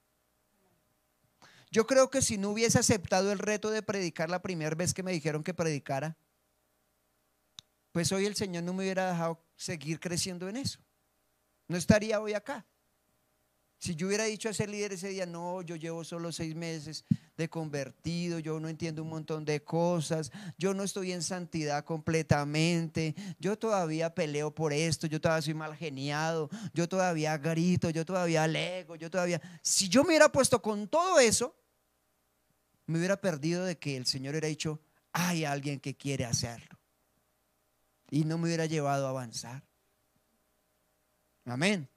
Yo creo que si no hubiese aceptado el reto de predicar la primera vez que me dijeron que predicara, pues hoy el Señor no me hubiera dejado seguir creciendo en eso. No estaría hoy acá. Si yo hubiera dicho a ese líder ese día, no, yo llevo solo 6 meses de convertido, yo no entiendo un montón de cosas, yo no estoy en santidad completamente, yo todavía peleo por esto, yo todavía soy mal geniado, yo todavía grito, yo todavía alego, yo todavía… Si yo me hubiera puesto con todo eso, me hubiera perdido de que el Señor hubiera dicho, hay alguien que quiere hacerlo, y no me hubiera llevado a avanzar. Amén.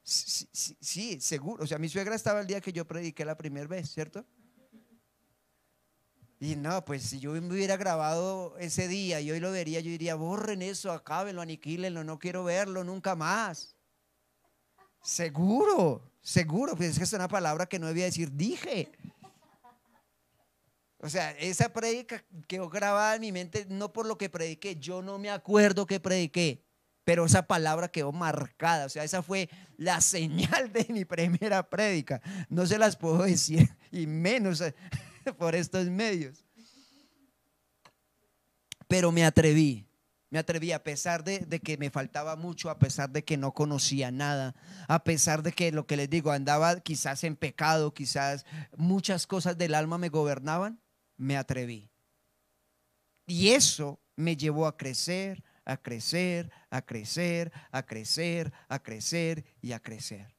Sí, seguro. O sea, mi suegra estaba el día que yo prediqué la primera vez, ¿cierto? Y no, pues si yo me hubiera grabado ese día y hoy lo vería, yo diría, borren eso, acábenlo, aniquílenlo, no quiero verlo nunca más. Seguro, seguro, pues es que es una palabra que no debía decir, dije. O sea, esa prédica quedó grabada en mi mente no por lo que prediqué, yo no me acuerdo que prediqué, pero esa palabra quedó marcada. O sea, esa fue la señal de mi primera prédica. No se las puedo decir, y menos por estos medios. Pero me atreví a pesar de que me faltaba mucho, a pesar de que no conocía nada, a pesar de que lo que les digo, andaba quizás en pecado, quizás muchas cosas del alma me gobernaban, me atreví. Y eso me llevó a crecer, a crecer, a crecer, a crecer, a crecer y a crecer.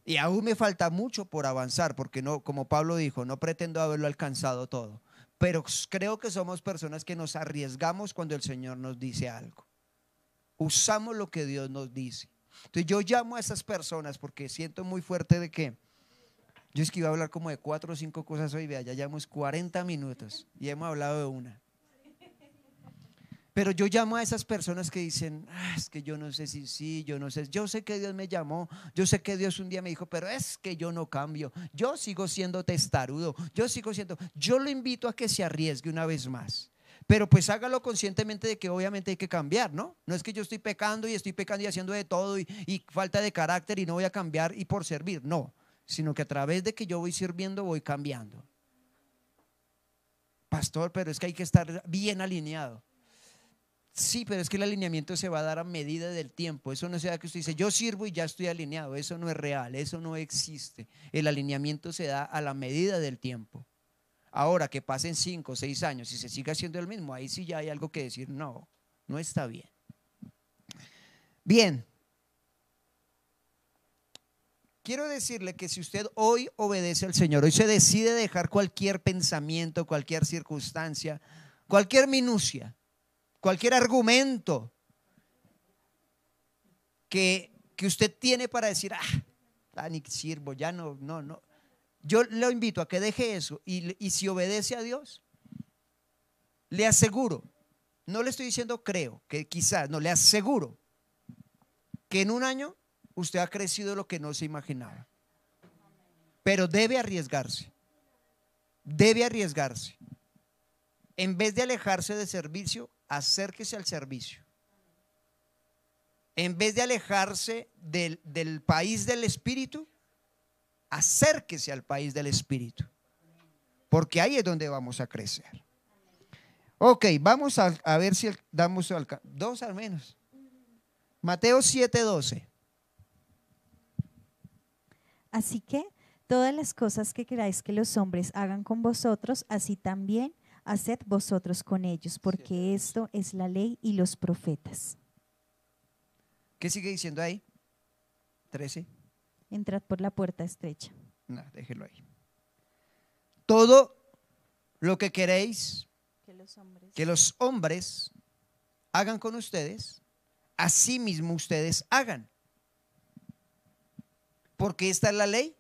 Y aún me falta mucho por avanzar, porque no, como Pablo dijo, no pretendo haberlo alcanzado todo, pero creo que somos personas que nos arriesgamos cuando el Señor nos dice algo. Usamos lo que Dios nos dice. Entonces yo llamo a esas personas porque siento muy fuerte de que yo es que iba a hablar como de 4 o 5 cosas hoy, vea, ya llevamos 40 minutos y hemos hablado de una. Pero yo llamo a esas personas que dicen, es que yo no sé si sí, yo no sé, yo sé que Dios me llamó, yo sé que Dios un día me dijo, pero es que yo no cambio, yo sigo siendo testarudo, yo lo invito a que se arriesgue una vez más. Pero pues hágalo conscientemente de que obviamente hay que cambiar, ¿no? No es que yo estoy pecando y haciendo de todo y falta de carácter y no voy a cambiar y por servir, no, sino que a través de que yo voy sirviendo voy cambiando. Pastor, pero es que hay que estar bien alineado. Sí, pero es que el alineamiento se va a dar a medida del tiempo. Eso no sea que usted dice, yo sirvo y ya estoy alineado. Eso no es real, eso no existe. El alineamiento se da a la medida del tiempo. Ahora que pasen 5 o 6 años y se siga haciendo el mismo, ahí sí ya hay algo que decir, no, no está bien. Bien. Quiero decirle que si usted hoy obedece al Señor, hoy se decide dejar cualquier pensamiento, cualquier circunstancia, cualquier minucia, cualquier argumento que usted tiene para decir, ni sirvo, ya no. Yo lo invito a que deje eso y si obedece a Dios, le aseguro, no le estoy diciendo creo, que quizás, no, le aseguro que en un año usted ha crecido lo que no se imaginaba. Pero debe arriesgarse. Debe arriesgarse. En vez de alejarse de servicio, acérquese al servicio. En vez de alejarse del país del Espíritu, acérquese al país del Espíritu. Porque ahí es donde vamos a crecer. Ok, vamos a ver si damos 2 al menos. Mateo 7:12. Así que todas las cosas que queráis que los hombres hagan con vosotros, así también haced vosotros con ellos, porque esto es la ley y los profetas. ¿Qué sigue diciendo ahí? 13. Entrad por la puerta estrecha. No, déjelo ahí. Todo lo que queréis que los hombres hagan con ustedes, así mismo ustedes hagan. Porque esta es la ley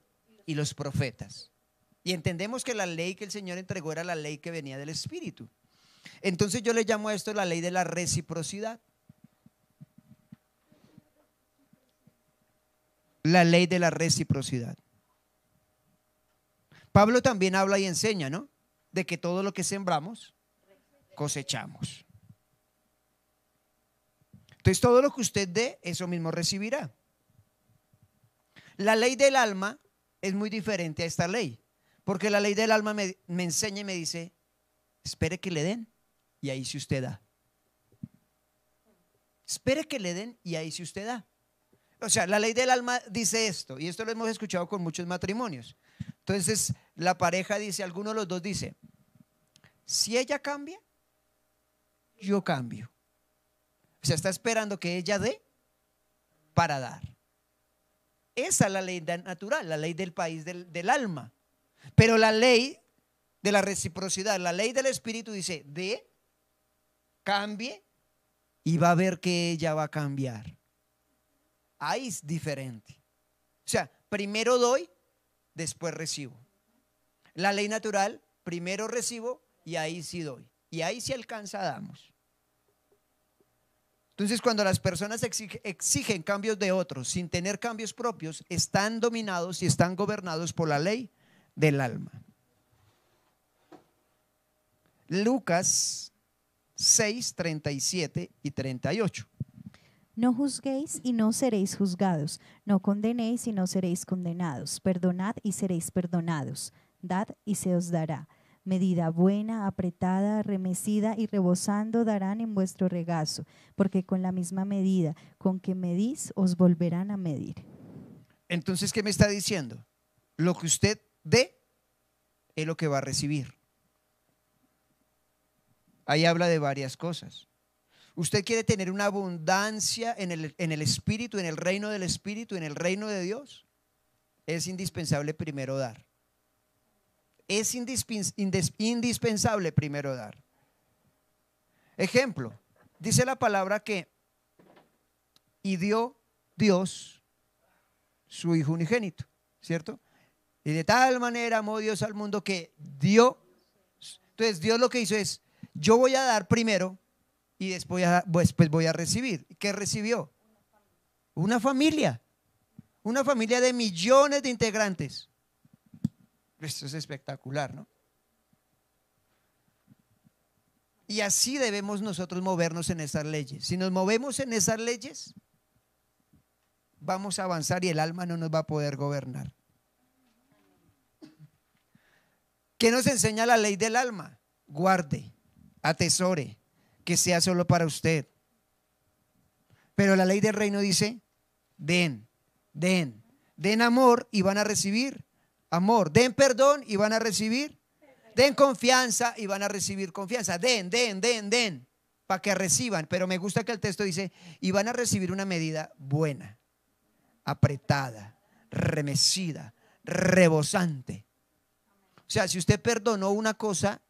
y los profetas. Y entendemos que la ley que el Señor entregó era la ley que venía del Espíritu. Entonces yo le llamo a esto la ley de la reciprocidad. La ley de la reciprocidad. Pablo también habla y enseña, ¿no? De que todo lo que sembramos, cosechamos. Entonces todo lo que usted dé, eso mismo recibirá. La ley del alma es muy diferente a esta ley, porque la ley del alma me enseña y me dice, espere que le den y ahí sí usted da. Espere que le den y ahí sí usted da. O sea, la ley del alma dice esto, y esto lo hemos escuchado con muchos matrimonios. Entonces la pareja dice, alguno de los dos dice, si ella cambia, yo cambio. O sea, está esperando que ella dé para dar. Esa es la ley natural, la ley del país del alma. Pero la ley de la reciprocidad, la ley del espíritu dice, dé, cambie y va a ver que ella va a cambiar. Ahí es diferente. O sea, primero doy, después recibo. La ley natural, primero recibo y ahí sí doy. Y ahí sí alcanza, damos. Entonces, cuando las personas exigen cambios de otros sin tener cambios propios, están dominados y están gobernados por la ley del alma. Lucas 6, 37 y 38. No juzguéis y no seréis juzgados, no condenéis y no seréis condenados, perdonad y seréis perdonados, dad y se os dará. Medida buena, apretada, remecida y rebosando darán en vuestro regazo, porque con la misma medida con que medís os volverán a medir. Entonces, ¿qué me está diciendo? Lo que usted dé es lo que va a recibir. Ahí habla de varias cosas. Usted quiere tener una abundancia en el espíritu, en el reino del espíritu, en el reino de Dios. Es indispensable primero dar. Es indispensable primero dar. Ejemplo, dice la palabra que y dio Dios su Hijo unigénito, ¿cierto? Y de tal manera amó Dios al mundo que dio. Entonces Dios lo que hizo es, yo voy a dar primero y después voy a recibir. ¿Qué recibió? Una familia de millones de integrantes. Esto es espectacular, ¿no? Y así debemos nosotros movernos en esas leyes. Si nos movemos en esas leyes, vamos a avanzar y el alma no nos va a poder gobernar. ¿Qué nos enseña la ley del alma? Guarde, atesore, que sea solo para usted. Pero la ley del reino dice, den amor y van a recibir amor, den perdón y van a recibir, den confianza y van a recibir confianza, den, para que reciban. Pero me gusta que el texto dice, y van a recibir una medida buena, apretada, remecida, rebosante. O sea, si usted perdonó una cosa,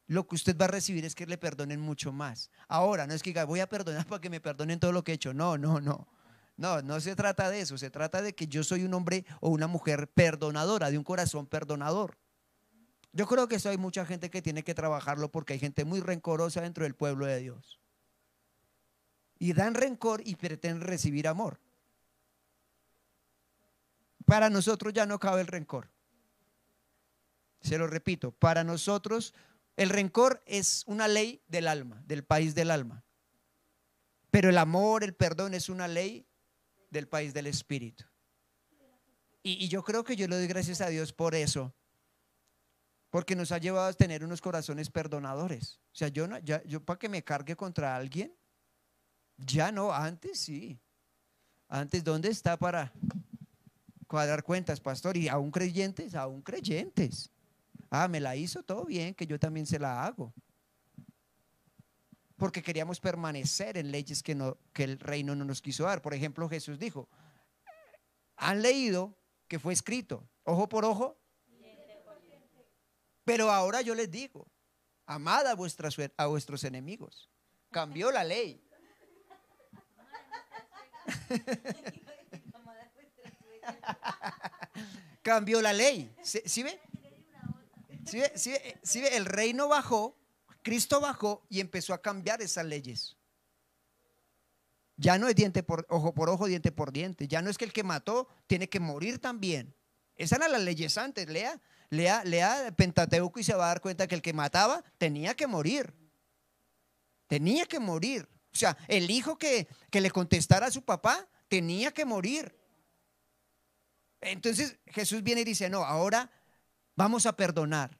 lo que usted va a recibir es que le perdonen mucho más. Ahora, no es que diga, voy a perdonar para que me perdonen todo lo que he hecho. No se trata de eso. Se trata de que yo soy un hombre o una mujer perdonadora, de un corazón perdonador. Yo creo que eso hay mucha gente que tiene que trabajarlo, porque hay gente muy rencorosa dentro del pueblo de Dios. Y dan rencor y pretenden recibir amor. Para nosotros ya no cabe el rencor. Se lo repito, para nosotros el rencor es una ley del alma, del país del alma. Pero el amor, el perdón es una ley del país del espíritu. Y yo creo que yo le doy gracias a Dios por eso, porque nos ha llevado a tener unos corazones perdonadores. O sea, yo para que me cargue contra alguien, ya no, antes sí. Antes, ¿dónde está para cuadrar cuentas, pastor? Y aún creyentes. Me la hizo, todo bien, que yo también se la hago. Porque queríamos permanecer en leyes que el reino no nos quiso dar. Por ejemplo, Jesús dijo, han leído que fue escrito, ojo por ojo, pero ahora yo les digo, amad a vuestros enemigos. Cambió la ley. Cambió la ley. ¿Sí ve? ¿Sí ve? El reino bajó, Cristo bajó y empezó a cambiar esas leyes. Ya no es ojo por ojo, diente por diente. Ya no es que el que mató tiene que morir también. Esas eran las leyes antes. Lea Pentateuco y se va a dar cuenta que el que mataba tenía que morir. Tenía que morir. O sea, el hijo que le contestara a su papá tenía que morir. Entonces Jesús viene y dice, no, ahora vamos a perdonar,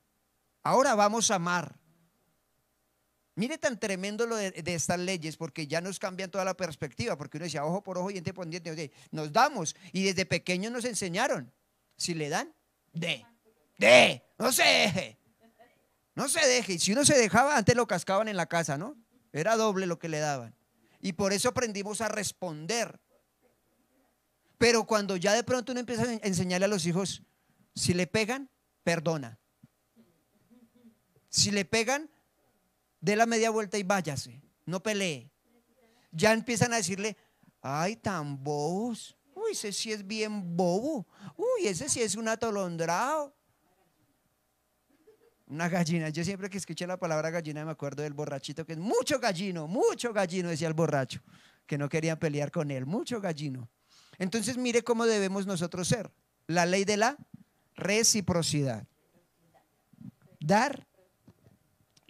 ahora vamos a amar. Mire tan tremendo lo de estas leyes, porque ya nos cambian toda la perspectiva, porque uno decía ojo por ojo y diente por diente. Oye, nos damos, y desde pequeños nos enseñaron, si le dan, no se deje, no se deje. Y si uno se dejaba, antes lo cascaban en la casa, ¿no? Era doble lo que le daban. Y por eso aprendimos a responder. Pero cuando ya de pronto uno empieza a enseñarle a los hijos, si le pegan, perdona. Si le pegan, dé la media vuelta y váyase, no pelee. Ya empiezan a decirle, ay, tan bobos. Uy, ese sí es bien bobo. Uy, ese sí es un atolondrado. Una gallina. Yo siempre que escuché la palabra gallina me acuerdo del borrachito, que es mucho gallino, decía el borracho, que no querían pelear con él, mucho gallino. Entonces mire cómo debemos nosotros ser. La ley de la reciprocidad. Dar,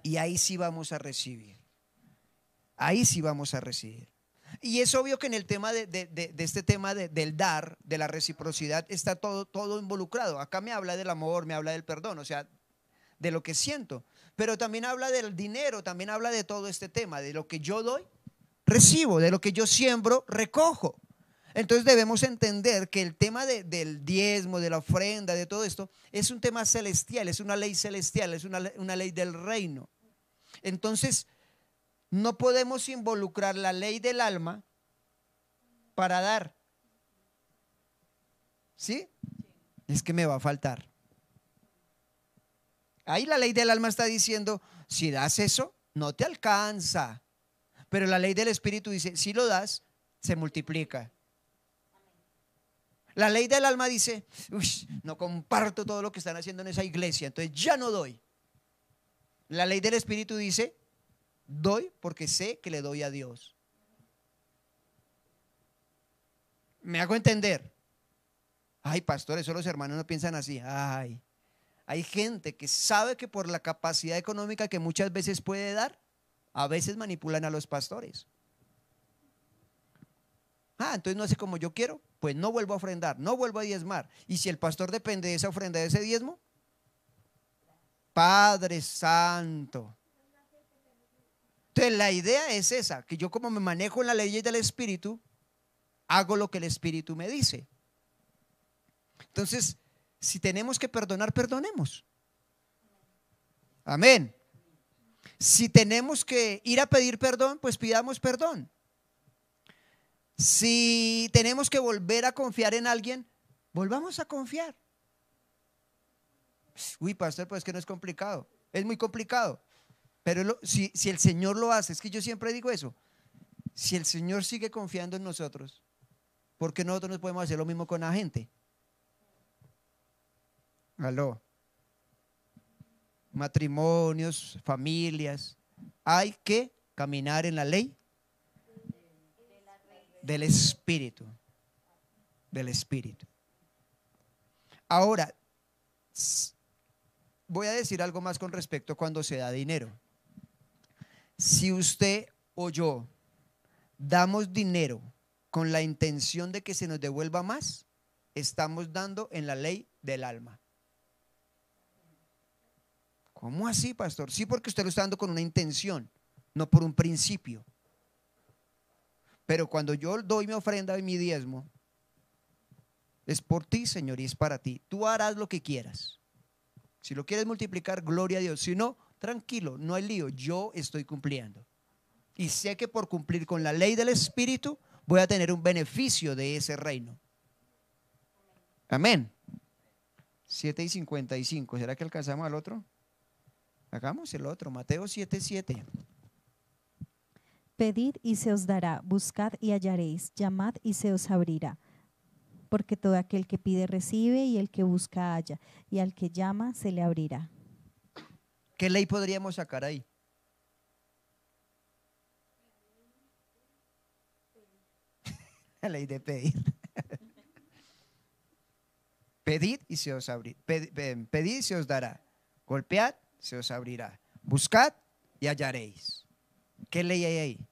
y ahí sí vamos a recibir. Ahí sí vamos a recibir. Y es obvio que en el tema de este tema del dar, de la reciprocidad, está todo involucrado. Acá me habla del amor, me habla del perdón, o sea, de lo que siento. Pero también habla del dinero, también habla de todo este tema, de lo que yo doy, recibo, de lo que yo siembro, recojo. Entonces debemos entender que el tema del diezmo, de la ofrenda, de todo esto, es un tema celestial, es una ley celestial, es una ley del reino. Entonces, no podemos involucrar la ley del alma para dar. ¿Sí? Es que me va a faltar. Ahí la ley del alma está diciendo, si das eso, no te alcanza. Pero la ley del espíritu dice, si lo das, se multiplica. La ley del alma dice, uy, no comparto todo lo que están haciendo en esa iglesia, entonces ya no doy. La ley del espíritu dice, doy porque sé que le doy a Dios. ¿Me hago entender? Ay, pastor, eso los hermanos no piensan así. Ay, hay gente que sabe que por la capacidad económica que muchas veces puede dar, a veces manipulan a los pastores. Entonces no hace como yo quiero, pues no vuelvo a ofrendar, no vuelvo a diezmar. Y si el pastor depende de esa ofrenda, de ese diezmo, Padre Santo. Entonces la idea es esa, que yo como me manejo en la ley del Espíritu, hago lo que el Espíritu me dice. Entonces, si tenemos que perdonar, perdonemos. Amén. Si tenemos que ir a pedir perdón, pues pidamos perdón. Si tenemos que volver a confiar en alguien, volvamos a confiar. Uy, pastor, pues es que no es complicado. Es muy complicado. Pero si el Señor lo hace, es que yo siempre digo eso. Si el Señor sigue confiando en nosotros, ¿por qué nosotros no podemos hacer lo mismo con la gente? Aló. Matrimonios, familias. Hay que caminar en la ley del Espíritu. Del Espíritu. Ahora, voy a decir algo más con respecto a cuando se da dinero. Si usted o yo damos dinero con la intención de que se nos devuelva más, estamos dando en la ley del alma. ¿Cómo así, pastor? Sí, porque usted lo está dando con una intención, no por un principio. Pero cuando yo doy mi ofrenda y mi diezmo, es por ti, Señor, y es para ti. Tú harás lo que quieras. Si lo quieres multiplicar, gloria a Dios. Si no, tranquilo, no hay lío, yo estoy cumpliendo. Y sé que por cumplir con la ley del Espíritu voy a tener un beneficio de ese reino. Amén. 7:55. ¿Será que alcanzamos al otro? Hagamos el otro, Mateo 7:7. Pedid y se os dará, buscad y hallaréis, llamad y se os abrirá. Porque todo aquel que pide recibe, y el que busca halla, y al que llama se le abrirá. ¿Qué ley podríamos sacar ahí? La ley de pedir. Pedid y se os abrirá. Pedid y se os dará. Golpead, se os abrirá. Buscad y hallaréis. ¿Qué ley hay ahí?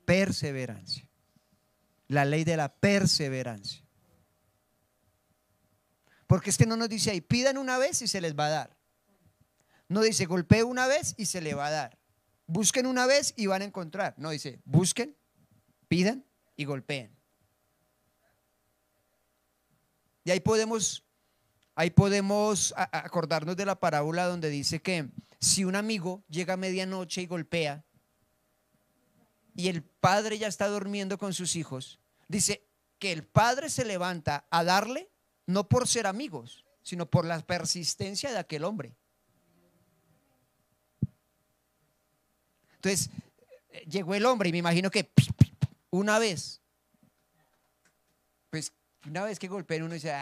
Perseverancia. La ley de la perseverancia. Porque es que no nos dice ahí, pidan una vez y se les va a dar. No dice, golpeen una vez y se le va a dar. Busquen una vez y van a encontrar. No dice, busquen, pidan y golpeen. Y ahí podemos acordarnos de la parábola donde dice que si un amigo llega a medianoche y golpea y el padre ya está durmiendo con sus hijos, dice que el padre se levanta a darle, no por ser amigos, sino por la persistencia de aquel hombre. Entonces llegó el hombre y me imagino que una vez, pues una vez que golpeen uno dice,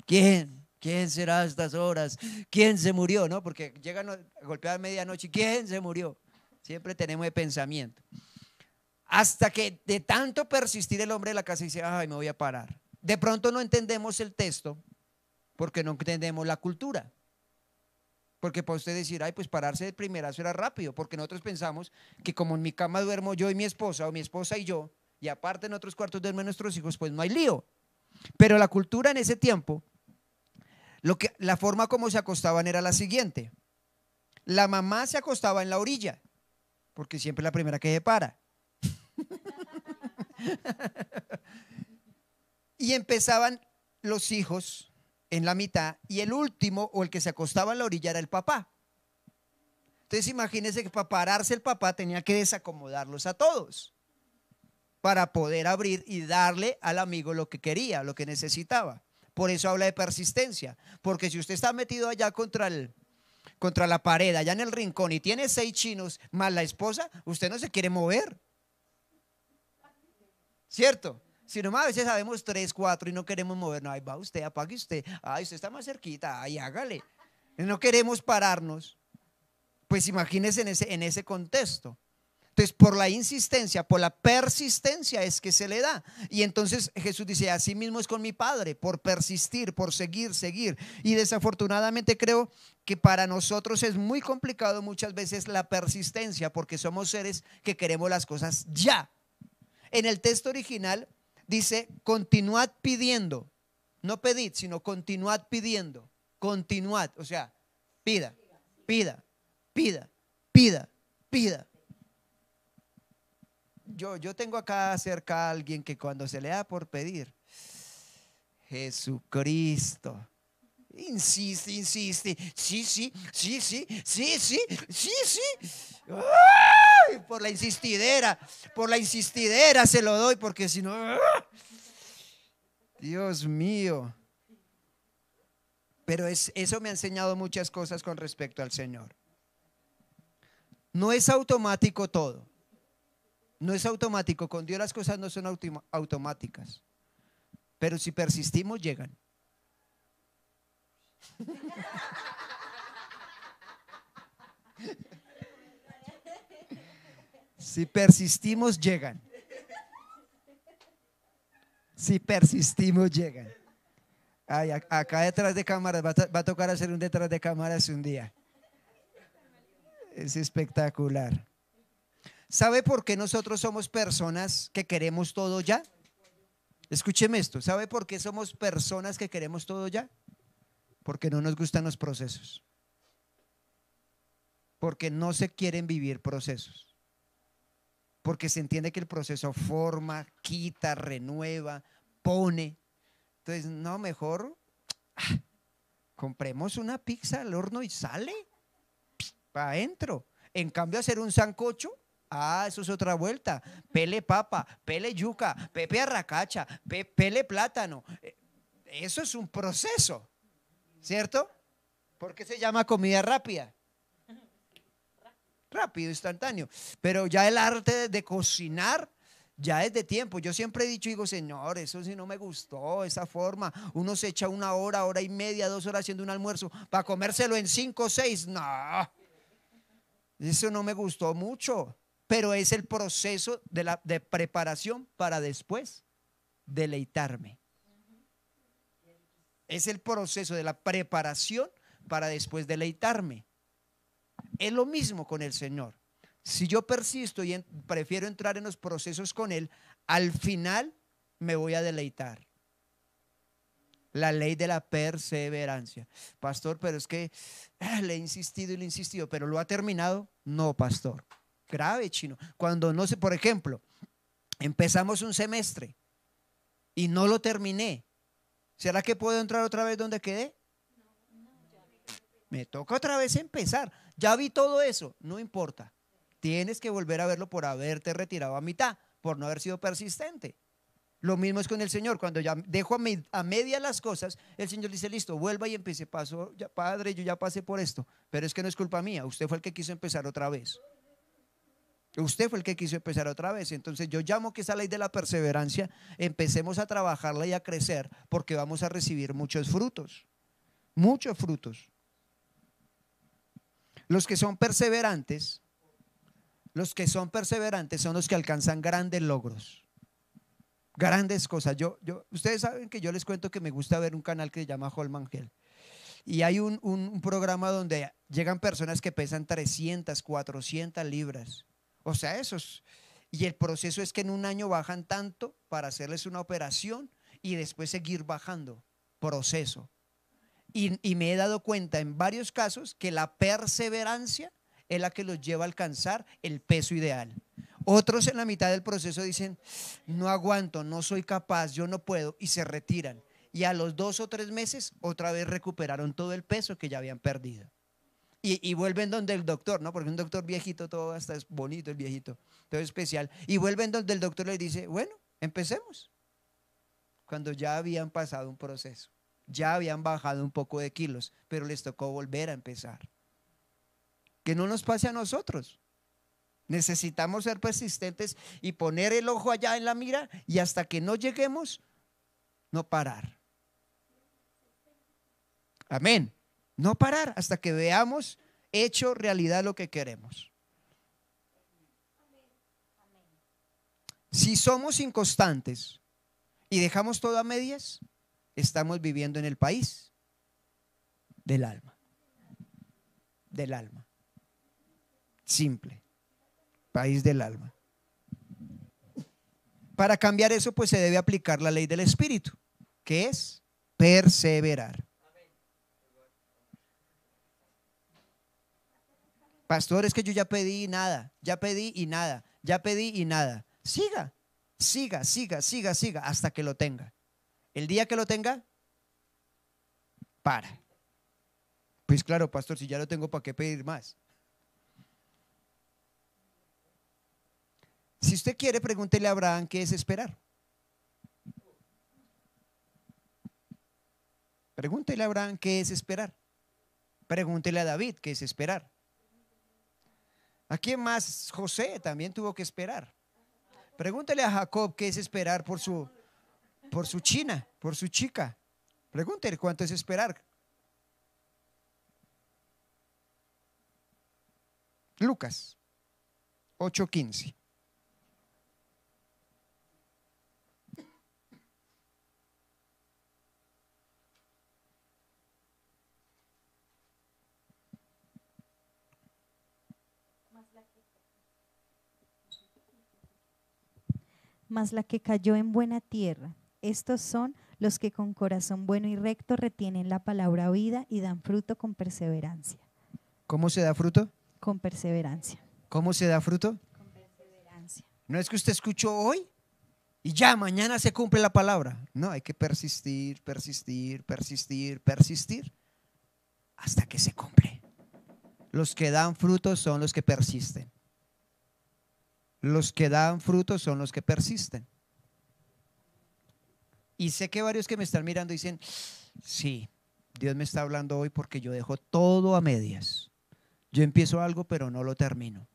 ¿Quién será a estas horas? ¿Quién se murió? ¿No? Porque llegan a golpear a medianoche, ¿quién se murió? Siempre tenemos de pensamiento. Hasta que de tanto persistir el hombre de la casa dice, ay, me voy a parar. De pronto no entendemos el texto porque no entendemos la cultura. Porque para usted decir, ay, pues pararse de primerazo era rápido, porque nosotros pensamos que como en mi cama duermo yo y mi esposa, o mi esposa y yo, y aparte en otros cuartos duermen nuestros hijos, pues no hay lío. Pero la cultura en ese tiempo, la forma como se acostaban era la siguiente. La mamá se acostaba en la orilla, porque siempre es la primera que se para. Y empezaban los hijos en la mitad y el último o el que se acostaba en la orilla era el papá. Entonces imagínense que para pararse el papá tenía que desacomodarlos a todos para poder abrir y darle al amigo lo que quería, lo que necesitaba. Por eso habla de persistencia, porque si usted está metido allá contra la pared, allá en el rincón y tiene 6 chinos más la esposa, usted no se quiere mover, ¿cierto? Si nomás a veces sabemos 3, 4 y no queremos movernos, ahí va usted, apague usted, ay, usted está más cerquita, ay, hágale. No queremos pararnos. Pues imagínese en ese contexto. Entonces, por la insistencia, por la persistencia es que se le da. Y entonces Jesús dice, así mismo es con mi Padre, por persistir, por seguir. Y desafortunadamente creo que para nosotros es muy complicado muchas veces la persistencia, porque somos seres que queremos las cosas ya. En el texto original dice, continuad pidiendo. No pedid, sino continuad pidiendo. Continuad, o sea, pida. Yo tengo acá cerca a alguien que cuando se le da por pedir, Jesucristo, insiste, sí. ¡Ay! Por la insistidera se lo doy, porque si no, Dios mío. Pero eso me ha enseñado muchas cosas con respecto al Señor. No es automático todo. No es automático. Con Dios las cosas no son automáticas. Pero si persistimos, llegan. Si persistimos, llegan. Si persistimos, llegan. Ay, acá detrás de cámaras, va a tocar hacer un detrás de cámaras un día. Es espectacular. ¿Sabe por qué nosotros somos personas que queremos todo ya? Escúcheme esto. ¿Sabe por qué somos personas que queremos todo ya? Porque no nos gustan los procesos. Porque no se quieren vivir procesos. Porque se entiende que el proceso forma, quita, renueva, pone. Entonces, no, mejor compremos una pizza al horno y sale para adentro. En cambio, hacer un sancocho, eso es otra vuelta. Pele papa, pele yuca, pepe arracacha, pele plátano. Eso es un proceso, ¿cierto? ¿Por qué se llama comida rápida? Rápido, instantáneo. Pero ya el arte de cocinar ya es de tiempo. Yo siempre he dicho, digo, Señor, eso sí no me gustó, esa forma. Uno se echa 1 hora, 1 hora y media, 2 horas haciendo un almuerzo para comérselo en 5 o 6. No, eso no me gustó mucho. Pero es el proceso de preparación para después deleitarme. Es el proceso de la preparación para después deleitarme. Es lo mismo con el Señor. Si yo persisto y prefiero entrar en los procesos con Él, al final me voy a deleitar. La ley de la perseverancia. Pastor, pero es que le he insistido y le he insistido, pero ¿lo ha terminado? No, pastor. Grave, chino. Cuando no sé, por ejemplo, empezamos un semestre y no lo terminé, ¿será que puedo entrar otra vez donde quedé? Me toca otra vez empezar. Ya vi todo eso, no importa. Tienes que volver a verlo por haberte retirado a mitad, por no haber sido persistente. Lo mismo es con el Señor. Cuando ya dejo a media las cosas, el Señor dice, listo, vuelva y empiece. Paso, ya, Padre, yo ya pasé por esto, pero es que no es culpa mía. Usted fue el que quiso empezar otra vez. Usted fue el que quiso empezar otra vez. Entonces yo llamo que esa ley de la perseverancia, empecemos a trabajarla y a crecer, porque vamos a recibir muchos frutos. Muchos frutos. Los que son perseverantes son los que alcanzan grandes logros, grandes cosas. Ustedes saben que yo les cuento que me gusta ver un canal que se llama Holman Hell. Y hay un programa donde llegan personas que pesan 300, 400 libras. O sea, y el proceso es que en un año bajan tanto para hacerles una operación y después seguir bajando. Proceso. Y me he dado cuenta en varios casos que la perseverancia es la que los lleva a alcanzar el peso ideal. Otros en la mitad del proceso dicen, no aguanto, no soy capaz, yo no puedo, y se retiran. Y a los 2 o 3 meses otra vez recuperaron todo el peso que ya habían perdido. Y vuelven donde el doctor, ¿no? Porque un doctor viejito, todo hasta es bonito el viejito, todo especial. Y vuelven donde el doctor les dice, bueno, empecemos. Cuando ya habían pasado un proceso, ya habían bajado un poco de kilos, pero les tocó volver a empezar. Que no nos pase a nosotros. Necesitamos ser persistentes y poner el ojo allá en la mira, y hasta que no lleguemos, no parar. Amén. No parar hasta que veamos hecho realidad lo que queremos. Si somos inconstantes y dejamos todo a medias, estamos viviendo en el país del alma. Del alma. Simple. País del alma. Para cambiar eso, pues se debe aplicar la ley del Espíritu, que es perseverar. Pastor, es que yo ya pedí y nada, ya pedí y nada, ya pedí y nada. Siga, siga, siga, siga, siga hasta que lo tenga. El día que lo tenga, para. Pues claro, pastor, si ya lo tengo, ¿para qué pedir más? Si usted quiere, pregúntele a Abraham qué es esperar. Pregúntele a Abraham qué es esperar. Pregúntele a David qué es esperar. ¿A quién más? José también tuvo que esperar. Pregúntele a Jacob qué es esperar por su china, por su chica. Pregúntele cuánto es esperar. Lucas 8:15. Mas la que cayó en buena tierra, estos son los que con corazón bueno y recto retienen la palabra oída y dan fruto con perseverancia. ¿Cómo se da fruto? Con perseverancia. ¿Cómo se da fruto? Con perseverancia. No es que usted escuchó hoy y ya mañana se cumple la palabra. No, hay que persistir, persistir, persistir, persistir hasta que se cumple. Los que dan frutos son los que persisten. Los que dan frutos son los que persisten. Y sé que varios que me están mirando dicen, sí, Dios me está hablando hoy porque yo dejo todo a medias. Yo empiezo algo pero no lo termino.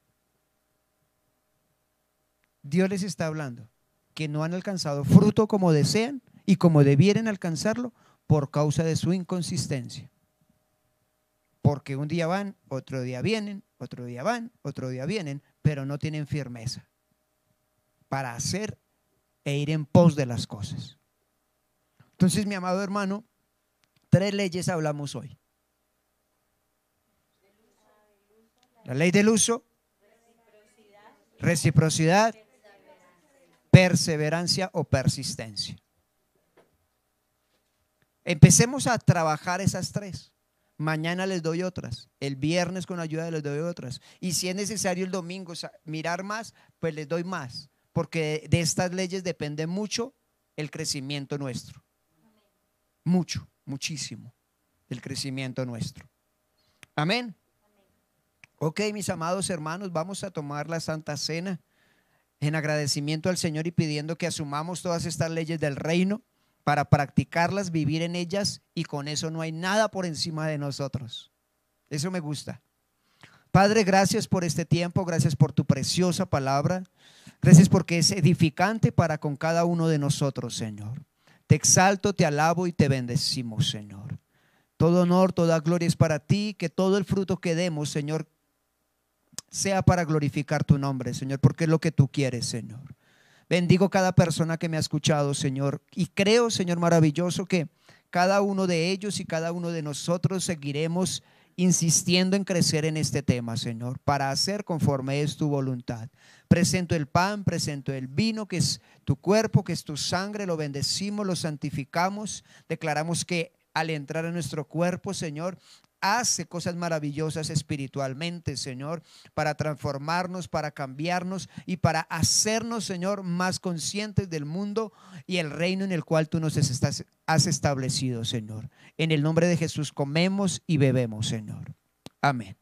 Dios les está hablando que no han alcanzado fruto como desean y como debieran alcanzarlo por causa de su inconsistencia. Porque un día van, otro día vienen, otro día van, otro día vienen, pero no tienen firmeza para hacer e ir en pos de las cosas. Entonces, mi amado hermano, 3 leyes hablamos hoy. La ley del uso, Reciprocidad, perseverancia o persistencia. Empecemos a trabajar esas tres. Mañana les doy otras, el viernes con ayuda les doy otras, y si es necesario el domingo mirar más, pues les doy más, porque de estas leyes depende mucho el crecimiento nuestro. Mucho, muchísimo el crecimiento nuestro. Amén. Ok, mis amados hermanos, vamos a tomar la Santa Cena en agradecimiento al Señor y pidiendo que asumamos todas estas leyes del reino para practicarlas, vivir en ellas, y con eso no hay nada por encima de nosotros. Eso me gusta. Padre, gracias por este tiempo, gracias por tu preciosa palabra, gracias porque es edificante para con cada uno de nosotros, Señor. Te exalto, te alabo y te bendecimos, Señor. Todo honor, toda gloria es para ti, que todo el fruto que demos, Señor, sea para glorificar tu nombre, Señor, porque es lo que tú quieres, Señor. Bendigo cada persona que me ha escuchado, Señor, y creo, Señor maravilloso, que cada uno de ellos y cada uno de nosotros seguiremos insistiendo en crecer en este tema, Señor, para hacer conforme es tu voluntad. Presento el pan, presento el vino, que es tu cuerpo, que es tu sangre, lo bendecimos, lo santificamos, declaramos que al entrar en nuestro cuerpo, Señor, hace cosas maravillosas espiritualmente, Señor, para transformarnos, para cambiarnos y para hacernos, Señor, más conscientes del mundo y el reino en el cual tú nos has establecido, Señor. En el nombre de Jesús comemos y bebemos, Señor. Amén.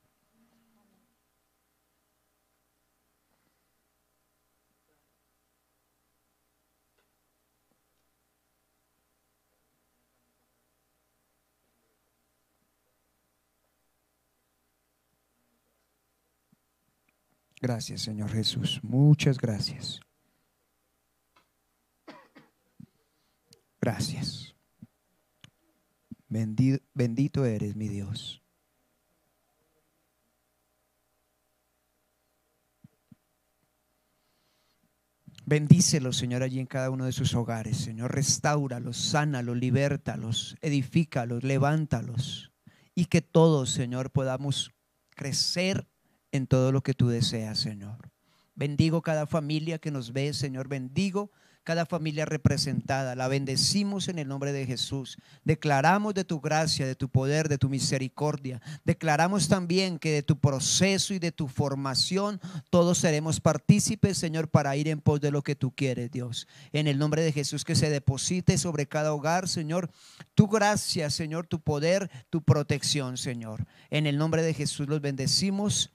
Gracias, Señor Jesús. Muchas gracias. Gracias. Bendito eres, mi Dios. Bendícelos, Señor, allí en cada uno de sus hogares. Señor, restáuralos, sánalos, libértalos, edifícalos, levántalos. Y que todos, Señor, podamos crecer en todo lo que tú deseas, Señor. Bendigo cada familia que nos ve, Señor. Bendigo cada familia representada. La bendecimos en el nombre de Jesús. Declaramos de tu gracia, de tu poder, de tu misericordia. Declaramos también que de tu proceso y de tu formación todos seremos partícipes, Señor, para ir en pos de lo que tú quieres, Dios. En el nombre de Jesús, que se deposite sobre cada hogar, Señor, tu gracia, Señor, tu poder, tu protección, Señor. En el nombre de Jesús los bendecimos.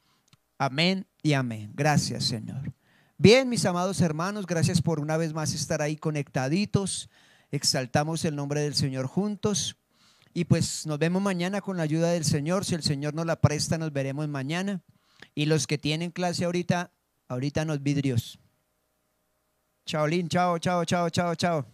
Amén y amén. Gracias, Señor. Bien, mis amados hermanos, gracias por una vez más estar ahí conectaditos. Exaltamos el nombre del Señor juntos. Y pues nos vemos mañana con la ayuda del Señor. Si el Señor nos la presta, nos veremos mañana. Y los que tienen clase ahorita nos vidrios. Chao, Lin. Chao, chao, chao, chao, chao.